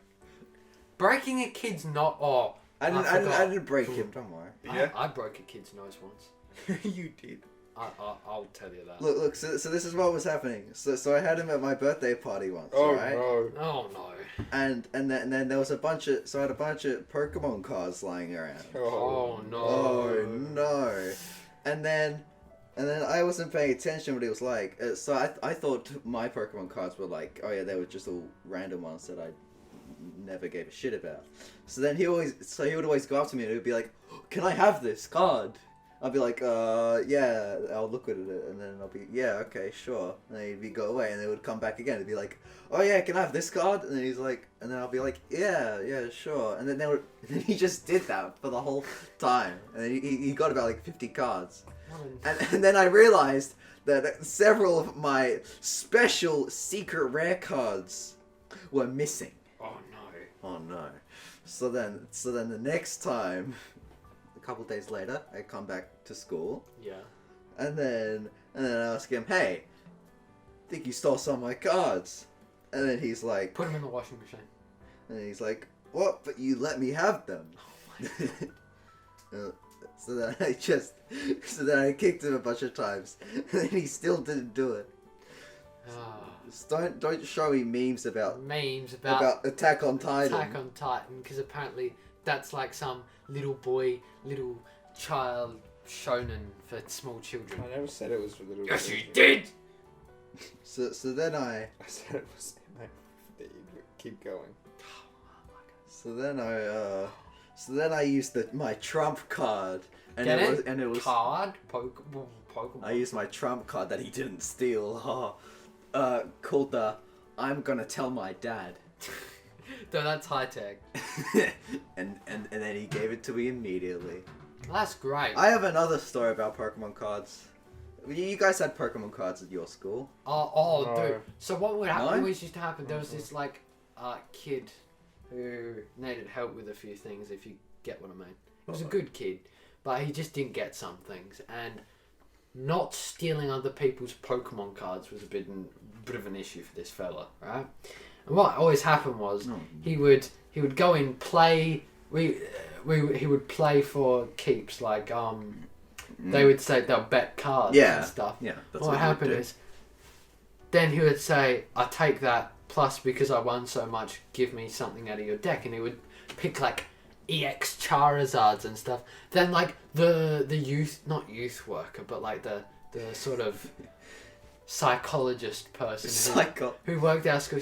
Breaking a kid's not. Oh, I forgot. didn't break him. Don't worry. Yeah. I broke a kid's nose once. You did. I'll tell you that. Look. So this is what was happening. So I had him at my birthday party once, Oh right? no. Oh no. And then there was a bunch of I had a bunch of Pokemon cards lying around. Oh no. Oh no. And then I wasn't paying attention what he was like. So I thought my Pokemon cards were like, oh yeah, they were just all random ones that I never gave a shit about. So then he would always go up to me and he would be like, can I have this card? I'll be like, yeah, I'll look at it, and then I'll be, yeah, okay, sure. And then he'd go away, and they would come back again. He'd be like, oh yeah, can I have this card? And then he's like, and then I'll be like, yeah, sure. And then and then he just did that for the whole time, and then he got about like 50 cards. And then I realized that several of my special secret rare cards were missing. Oh no. Oh no. So then the next time, a couple days later, I come back to school, Yeah. and then I ask him, hey, think you stole some of my cards? And then he's like, Put them in the washing machine. and he's like, what? But you let me have them. So then I kicked him a bunch of times, and then he still didn't do it. Ah. Just don't show me memes about Memes about Attack on Titan. Attack on Titan, because apparently that's like some little child shonen for small children. I never said it was for little. Yes, you did. So then I I said it was. Keep going. So then I used my trump card, and Get it? it was Card Pokemon. I used my trump card that he didn't steal. Called the I'm gonna tell my dad. Though that's high tech. and then he gave it to me immediately. That's great. I have another story about Pokemon cards. You guys had Pokemon cards at your school? Oh, No. dude. So what would happen? No? Always used to happen. There was this like kid who needed help with a few things. If you get what I mean, he was a good kid, but he just didn't get some things. And not stealing other people's Pokemon cards was a bit of an issue for this fella, right? And what always happened was he would go in play. He would play for keeps, like they would say they'll bet cards and stuff. Yeah, that's What what happened you would is, then he would say, I take that, plus because I won so much, give me something out of your deck. And he would pick like EX Charizards and stuff. Then like the not youth worker, but like the sort of psychologist person who worked at our school,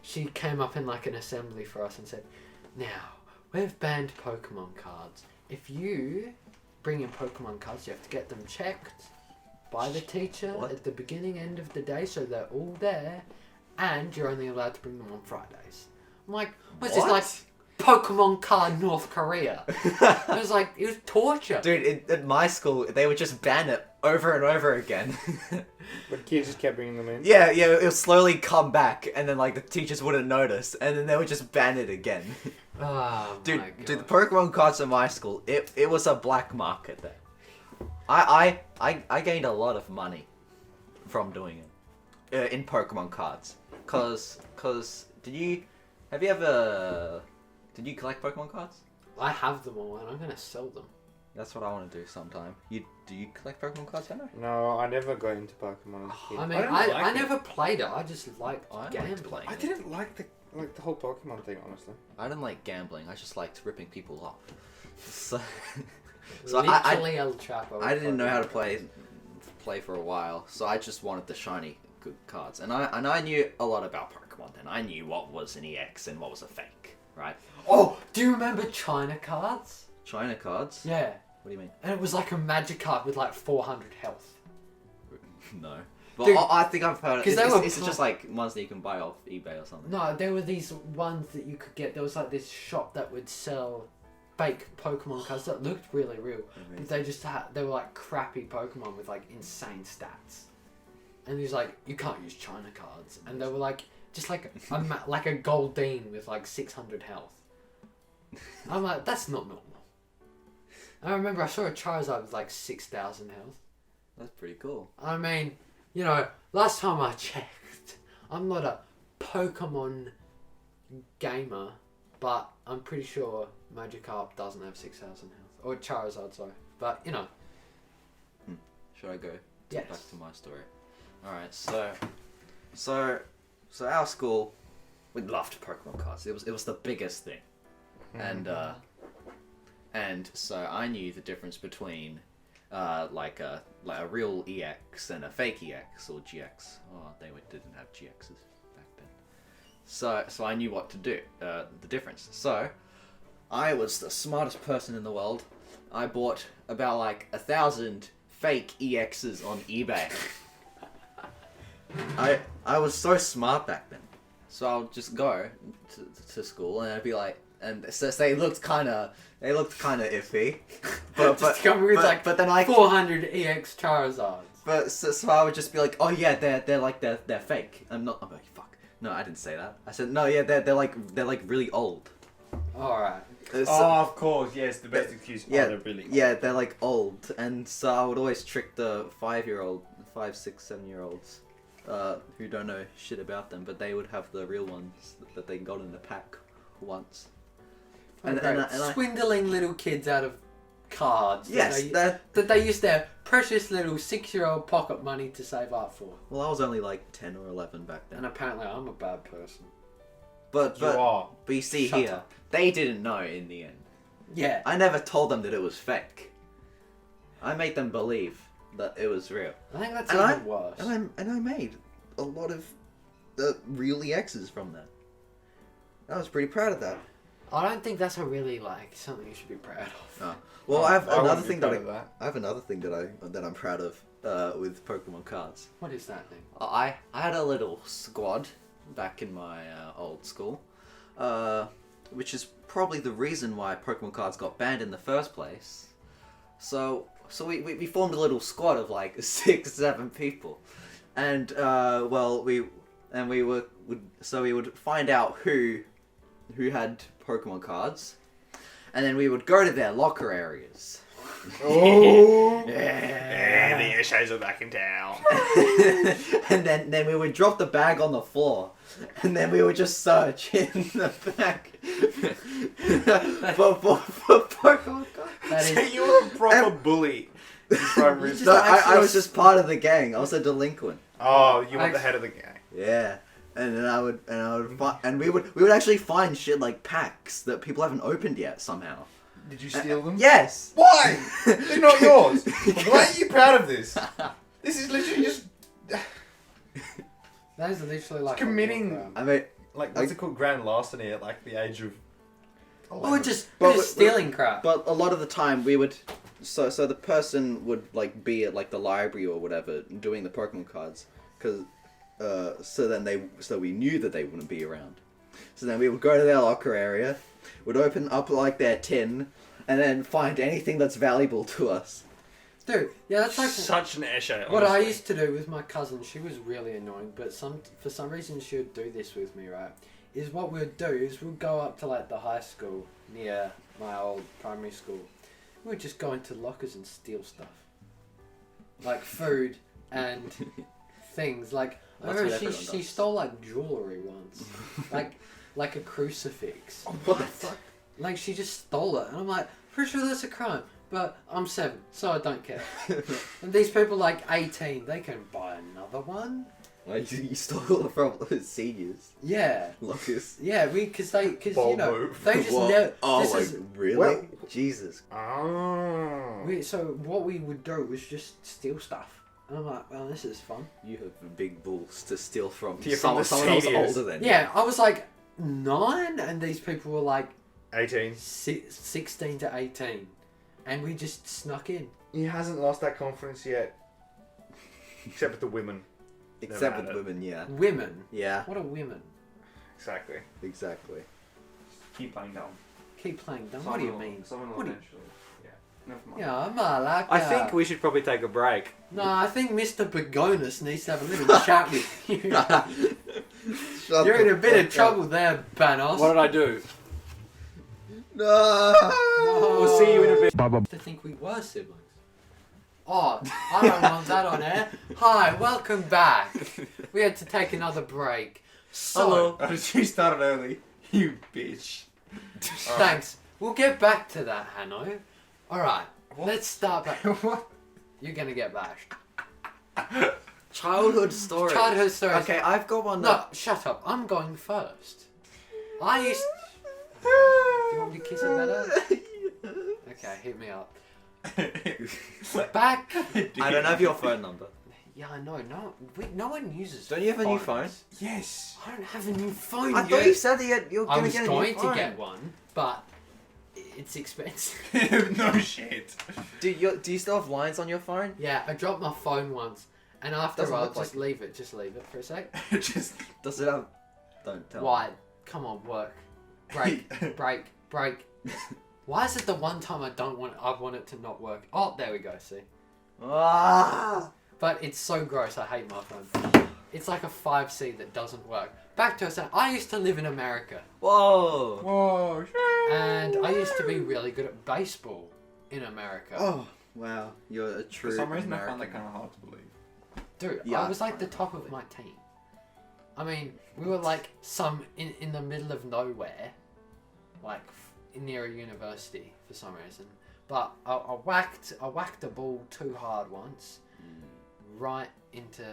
she came up in like an assembly for us and said, now, we've banned Pokemon cards. If you bring in Pokemon cards, you have to get them checked by the teacher at the beginning, end of the day, so they're all there, and you're only allowed to bring them on Fridays. I'm like, what's this, like Pokemon card North Korea? It was like, it was torture. Dude, at my school, they would just ban it over and over again. But kids just kept bringing them in. Yeah, it would slowly come back, and then like the teachers wouldn't notice, and then they would just ban it again. Oh, Dude, my God. the Pokemon cards at my school, it was a black market there. I gained a lot of money from doing it in Pokemon cards, cause did you collect Pokemon cards? I have them all, and I'm gonna sell them. That's what I want to do sometime. Do you collect Pokemon cards, Henry? No, I never got into Pokemon as a kid. I mean, didn't I like it. never played it. I just liked I liked gambling. playing. I didn't like the whole Pokemon thing, honestly. I didn't like gambling. I just liked ripping people off. So Literally El Chapo. I didn't know how to play for a while, so I just wanted the shiny good cards. And I knew a lot about Pokemon then. I knew what was an EX and what was a fake. right? Oh, do you remember China cards? China cards? Yeah. What do you mean? And it was like a magic card with like 400 health. No. But Dude, I think I've heard it. 'cause they were Is it just like ones that you can buy off eBay or something? No, there were these ones that you could get. There was like this shop that would sell fake Pokemon cards that looked really real, but they were like crappy Pokemon with like insane stats. And he was like, you can't use China cards, and they were like just like like a Goldeen with like 600 health. I'm like, that's not normal. I remember I saw a Charizard with like 6,000 health. That's pretty cool. I mean, you know, last time I checked, I'm not a Pokemon gamer, but I'm pretty sure Magikarp doesn't have 6,000 health. Or Charizard, sorry. But, you know. Should I go Yes. back to my story? Alright, so our school, we loved Pokemon cards. It was the biggest thing. And so I knew the difference between like a real EX and a fake EX or GX. Oh, didn't have GXs back then. So I knew what to do, the difference. So I was the smartest person in the world. I bought about like 1,000 fake EXs on eBay. I was so smart back then. So I'll just go to school and I'd be like, and so they looked kind of iffy, but then I 400 EX Charizards. But so I would just be like, oh yeah, they're fake. I'm like, fuck. No, I didn't say that. I said no, yeah, they're like really old. All right. Of course, yes, the best excuse. Yeah, They're really old. Yeah, they're like old, and so I would always trick the 5, 6, 7-year-olds, who don't know shit about them, but they would have the real ones that they got in the pack once. And Swindling little kids out of cards. Yes, that they used their precious little 6-year-old pocket money to save up for. Well, I was only like 10 or 11 back then. And apparently I'm a bad person. But You are. you see Shut here, up. they didn't know in the end. Yeah. I never told them that it was fake. I made them believe that it was real. I think that's And even worse. And I made a lot of real EXs from that. I was pretty proud of that. I don't think that's a really like something you should be proud of. Oh. Well, I have I another wouldn't be thing proud of that. I have another thing that I'm proud of with Pokemon cards. What is that thing? I had a little squad back in my old school, which is probably the reason why Pokemon cards got banned in the first place. So we formed a little squad of like 6, 7 people, and we would find out who had Pokemon cards, and then we would go to their locker areas. Oh, Yeah. the Eshos are back in town. And then we would drop the bag on the floor, and then we would just search in the bag for Pokemon cards. That So is, you were a proper bully in primary You school. No, actually I was just part of the gang. I was a delinquent. Oh, you were the head of the gang. Yeah. And then we would actually find shit like packs that people haven't opened yet somehow. Did you steal them? Yes. Why? They're not yours. Why are you proud of this? This is literally just that is literally like committing- a war crime. I mean, like what's it called, grand larceny at like the age of. We're just But- stealing crap. but a lot of the time we would, so the person would like be at like the library or whatever doing the Pokemon cards, because so we knew that they wouldn't be around. So then we would go to their locker area, would open up like their tin, and then find anything that's valuable to us. Dude, yeah, that's like Such an Esho. what I honestly. used to do with my cousin. She was really annoying, but for some reason she would do this with me, right? Is what we'd do is we'd go up to like the high school near my old primary school. We'd just go into lockers and steal stuff. Like food and things. Like I That's remember what everyone she does. stole like jewellery once. like a crucifix. What the fuck? Like she just stole it, and I'm like, pretty sure that's a crime. But I'm 7, so I don't care. And these people like 18, they can buy another one. Like you stole from seniors Yeah, lockers. yeah, because you Bold know move. they just What? never. Oh this my, is, really? Well- Jesus. Oh. so what we would do was just steal stuff, and I'm like, well, this is fun. You have big balls to steal from Yeah, from someone the else seniors. older than Yeah, I was like 9, and these people were like 18. 16 to 18, and we just snuck in. He hasn't lost that confidence yet. Except with the women. Except had with it. women, yeah. Women? Yeah, What are women? Exactly. exactly. Keep playing dumb. Keep playing dumb. What do you mean? Someone will What do you- eventually. Yeah. Never mind. Yeah, I'm like I think we should probably take a break. No, I think Mr. Pagonis needs to have a little chat with you. You're in a bit of trouble there, Banos. What did I do? No. We'll see you in a bit. To think we were siblings. Oh, I don't want that on air. Hi, welcome back. We had to take another break. So, Hello. Oh, she started early. You bitch. thanks. We'll get back to that, Hanno. Alright, let's start back. What? You're gonna get bashed. Childhood stories. Childhood stories. Okay, I've got one No, that... shut up. I'm going first. I used... Do you want me to kiss it better? Okay, hit me up. Back... I don't have your phone number. Yeah, I know. No one uses Don't you have a new phones. phone? Yes. I don't have a new phone I yet. thought you said that you're I going was to get a new going phone. to get one, but it's expensive. No shit. Do you still have lines on your phone? Yeah, I dropped my phone once, and after Doesn't I'll look just like leave it. Just leave it for a sec. Just. Does it have... Don't tell Why? Come on, work. Break. Why is it the one time I want it to not work? Oh, there we go. See. me. Ah! But it's so gross. I hate my phone. It's like a 5C that doesn't work. Back to us. I used to live in America, Whoa! Whoa. and I used to be really good at baseball in America. Oh, wow. You're a true For some reason, American. I find that kind of hard to believe. Dude, Yeah, I was like I the find top of my team. I mean, we were like in the middle of nowhere, like near a university for some reason. But I whacked the ball too hard once, right into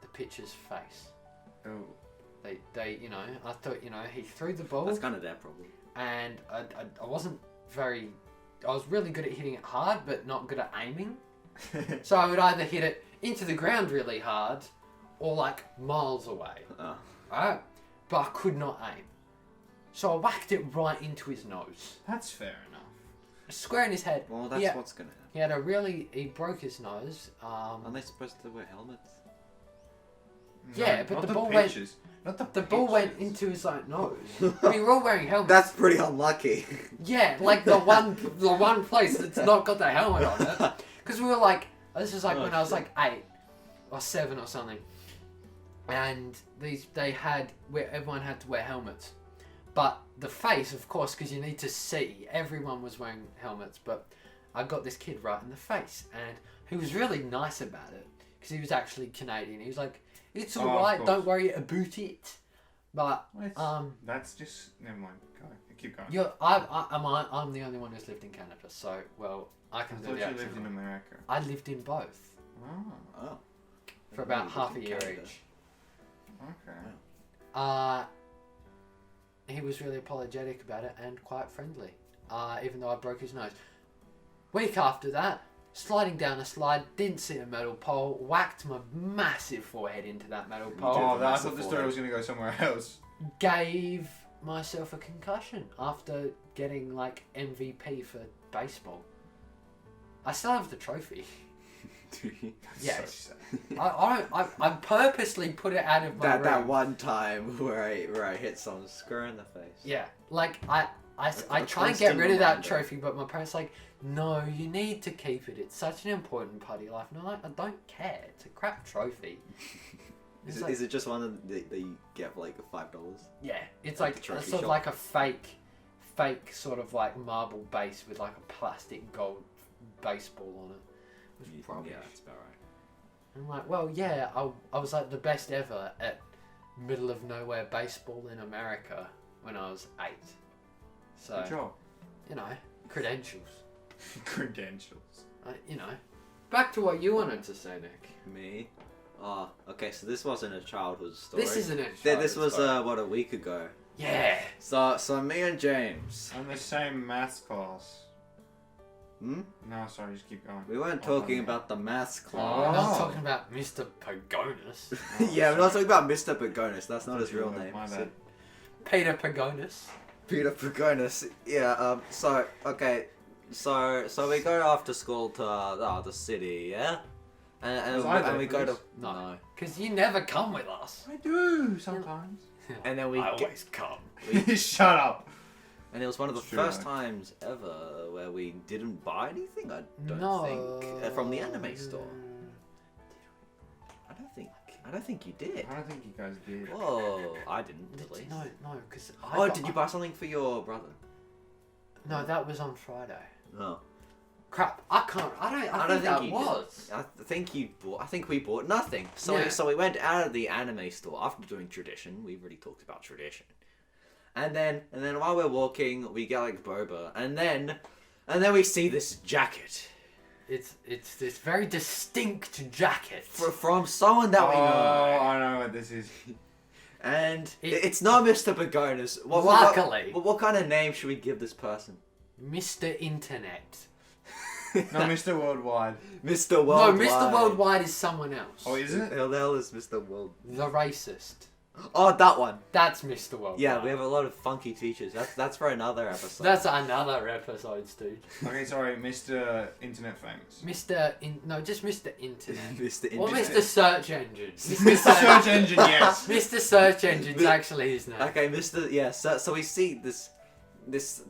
the pitcher's face. Oh. They I thought he threw the ball, That's kind of their problem. and I wasn't very. I was really good at hitting it hard, but not good at aiming. So I would either hit it into the ground really hard, or like miles away. Oh. Alright? But I could not aim. So I whacked it right into his nose. That's fair enough. Square in his head. Well, that's Yeah. what's going to happen. He had a really... He broke his nose. Aren't they supposed to wear helmets? Yeah, No, but not the ball went- pitches. Not the The ball went pitches. into his like nose. I mean, we're all wearing helmets. That's pretty unlucky. Yeah, like the one place that's not got the helmet on it. Because we were like... This was like Oh, when I was shit. like 8 or 7 or something. And everyone had to wear helmets. But the face, of course, because you need to see, everyone was wearing helmets, but I got this kid right in the face, and he was really nice about it, because he was actually Canadian. He was like, it's Oh, of alright, course. don't worry about it. But, Well, that's just... Never mind. Go. Keep going. I'm the only one who's lived in Canada, so, well, I I can do thought the you accent. lived in America. I lived in both, Oh. Oh. for about half a year each. Okay. He was really apologetic about it and quite friendly, even though I broke his nose. Week after that, sliding down a slide, didn't see a metal pole, whacked my massive forehead into that metal pole, Oh, I massive thought the story forehead. was going to go somewhere else. gave myself a concussion after getting like MVP for baseball. I still have the trophy. Yes. I purposely put it out of my that room. one time where I hit someone square in the face. Yeah, like I A try and get constant rid of that reminder. trophy, but my parents are like, no, you need to keep it. It's such an important part of your life. And I'm like, I don't care. It's a crap trophy. It's like- Is it just one that you get for like $5? Yeah, it's Like like the trophy sort of shop? like a fake sort of like marble base with like a plastic gold baseball on it. It was rubbish. Yeah, that's about right. I'm like, well, yeah, I was like the best ever at middle of nowhere baseball in America when I was 8. So, Good job. you know, credentials. Credentials. Back to what you wanted to say, Nick. Me? Oh, okay, so this wasn't a childhood story. This isn't it. This was, a week ago. Yeah. So me and James. I'm the same maths class. Hmm? No, sorry, just keep going. We weren't Oh, talking no. about the maths I'm class. not talking about Mr. Pagonis. Yeah, we're not talking about Mr. Pagonis. That's not his real name. My bad. Peter Pagonis. Peter Pagonis. Yeah. So okay. So we go after school to the city. Yeah. And we go to No. Because you never come with us. I do sometimes. And then we I get, always come. Shut up. and it was one of the It's true, first though. times ever where we didn't buy anything. I don't No. think from the anime store. I don't think you did. I don't think you guys did. Whoa, I didn't at least. No, because Oh, did you buy something for your brother? No, that was on Friday. No. Crap, I can't. I don't think that you was. did. I think we bought nothing. So Yeah. so we went out of the anime store after doing tradition. We've already talked about tradition. And then while we're walking, we get like boba, and then we see this jacket It's this very distinct jacket. from someone that we know. I know what this is. And It- it's not Mr. Pagonis. Luckily. What kind of name should we give this person? Mr. Internet. No, Mr. Worldwide. Mr. Worldwide. No, Mr. Worldwide is someone else. Oh, is it? Who the hell is Mr. World? The racist. Oh, that one. That's Mr. Worldwide. Yeah, we have a lot of funky teachers. That's for another episode. That's another episode, dude. Okay, sorry, Mr. Internet Famous. Just Mr. Internet. Mr. Or Internet. Mr. Search Engine. Mr. Search Engine, yes. Mr. Search Engine's actually his name. Okay, Mr. Yeah, so we see this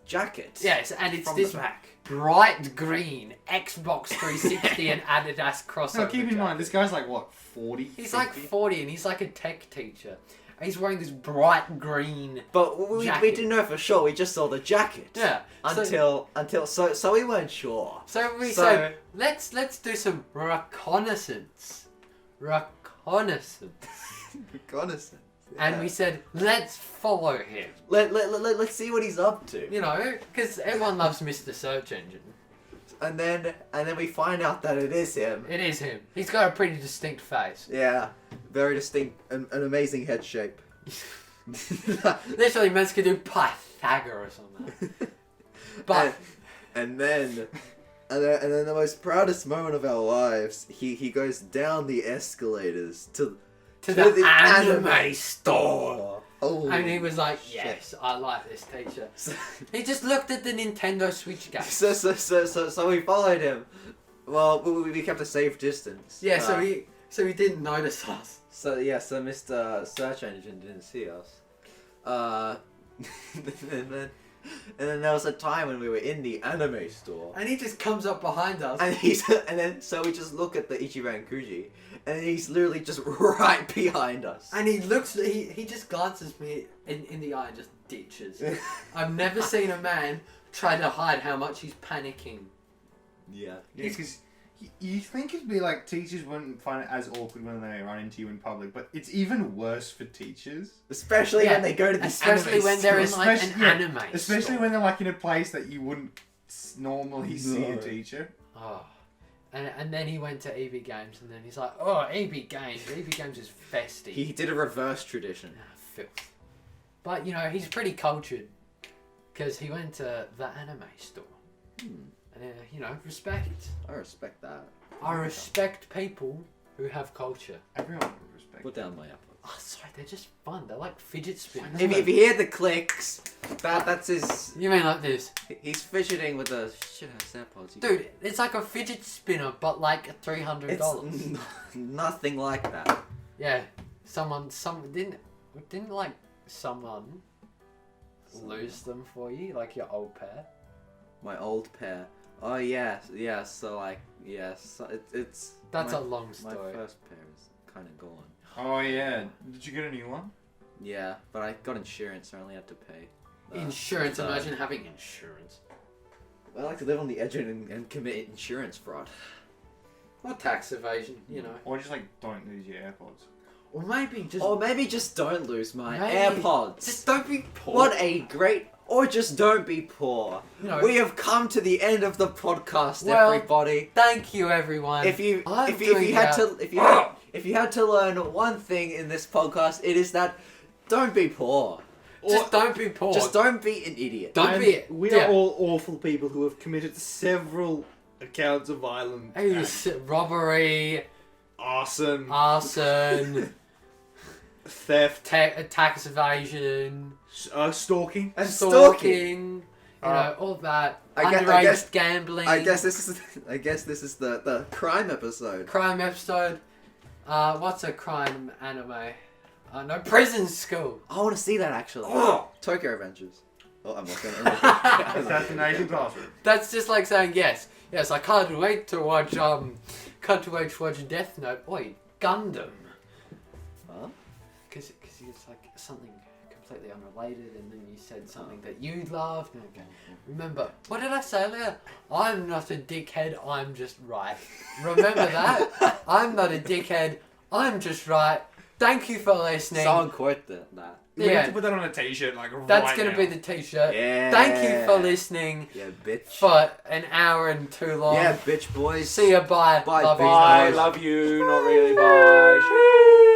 jacket. Yes, and it's from this the back. bright green Xbox 360 and Adidas crossover. No, keep in jacket. mind, this guy's like, what, 40? He's 50? like 40 and he's like a tech teacher. And he's wearing this bright green. But we jacket. didn't know for sure. We just saw the jacket. Yeah. So we weren't sure. So we said, let's do some reconnaissance. Reconnaissance. Reconnaissance. And we said, let's follow him. Let's see what he's up to. You know, because everyone loves Mr. Search Engine. And then we find out that it is him. It is him. He's got a pretty distinct face. Yeah, very distinct, an amazing head shape. Literally, meant to do Pythagoras on that. But and then the most proudest moment of our lives, he goes down the escalators to the anime store. Oh, And he was like, shit. yes, I like this teacher. He just looked at the Nintendo Switch game. So we followed him. Well, we kept a safe distance. Yeah, so he didn't notice us. So Mr. Search Engine didn't see us. And then there was a time when we were in the anime store. And he just comes up behind us. And so we just look at the Ichiban Kuji, and he's literally just right behind us. And he looks, he just glances me in the eye and just ditches. I've never seen a man try to hide how much he's panicking. Yeah. Yeah, because you think it'd be like teachers wouldn't find it as awkward when they run into you in public, but it's even worse for teachers. Especially when they go to this Especially anime when they're in store. like an anime Especially store. when they're like in a place that you wouldn't normally see a No. teacher. Oh. And then he went to EB Games and then he's like, oh, EB Games. EB Games is festy. He did a reverse tradition. Filth. But, you know, he's pretty cultured. Because he went to the anime store. And, you know, respect. I respect that. I respect people who have culture. Everyone would respect. Put down my apple. Oh, sorry, they're just fun. They're like fidget spinners. If you hear the clicks, that's his. You mean like this? He's fidgeting with the shit ass AirPods. Dude, it's like a fidget spinner, but like $300. It's nothing like that. Yeah, someone didn't like someone lose them for you, like your old pair. My old pair. Oh yeah. So like so it's. That's my, a long My story. first pair is kind of gone. Oh yeah, did you get a new one? Yeah, but I got insurance, so I only had to pay. Insurance. Imagine having insurance. I like to live on the edge and commit insurance fraud. Or tax evasion, you know. Or just like don't lose your AirPods. Or maybe just. Or maybe just don't lose my Maybe AirPods. Just don't be poor. What a great. Or just don't be poor. You know, We have come to the end of the podcast, Well, everybody. Thank you, everyone. If you I'm if you doing had that- to if you had to learn one thing in this podcast, it is that don't be poor. Just don't be poor. Just don't be an idiot. Don't be. We yeah. are all awful people who have committed several accounts of violence. Hey, robbery, Arson, arson, theft, tax evasion. Stalking. And stalking, you know, all that. I guess Gambling. I guess this is the crime episode. Crime episode. What's a crime anime? No, Prison School. I want to see that actually. Oh! Tokyo Adventures. Oh, I'm not gonna. Assassination Classroom. That's just like saying yes. I can't wait to watch Death Note. Oi, Gundam. Huh? Because it's like something completely unrelated, and then you said something that you loved. Okay. Remember, what did I say earlier? I'm not a dickhead, I'm just right. Remember that? I'm not a dickhead, I'm just right. Thank you for listening. Someone quote that. We have to put that on a t-shirt, like, That's right going now. to be the t-shirt. Yeah. Thank you for listening Yeah, bitch. for an hour and too long. Yeah, bitch boys. See ya, bye. Bye, Love you. bitch Bye, boys. love you, not really, bye.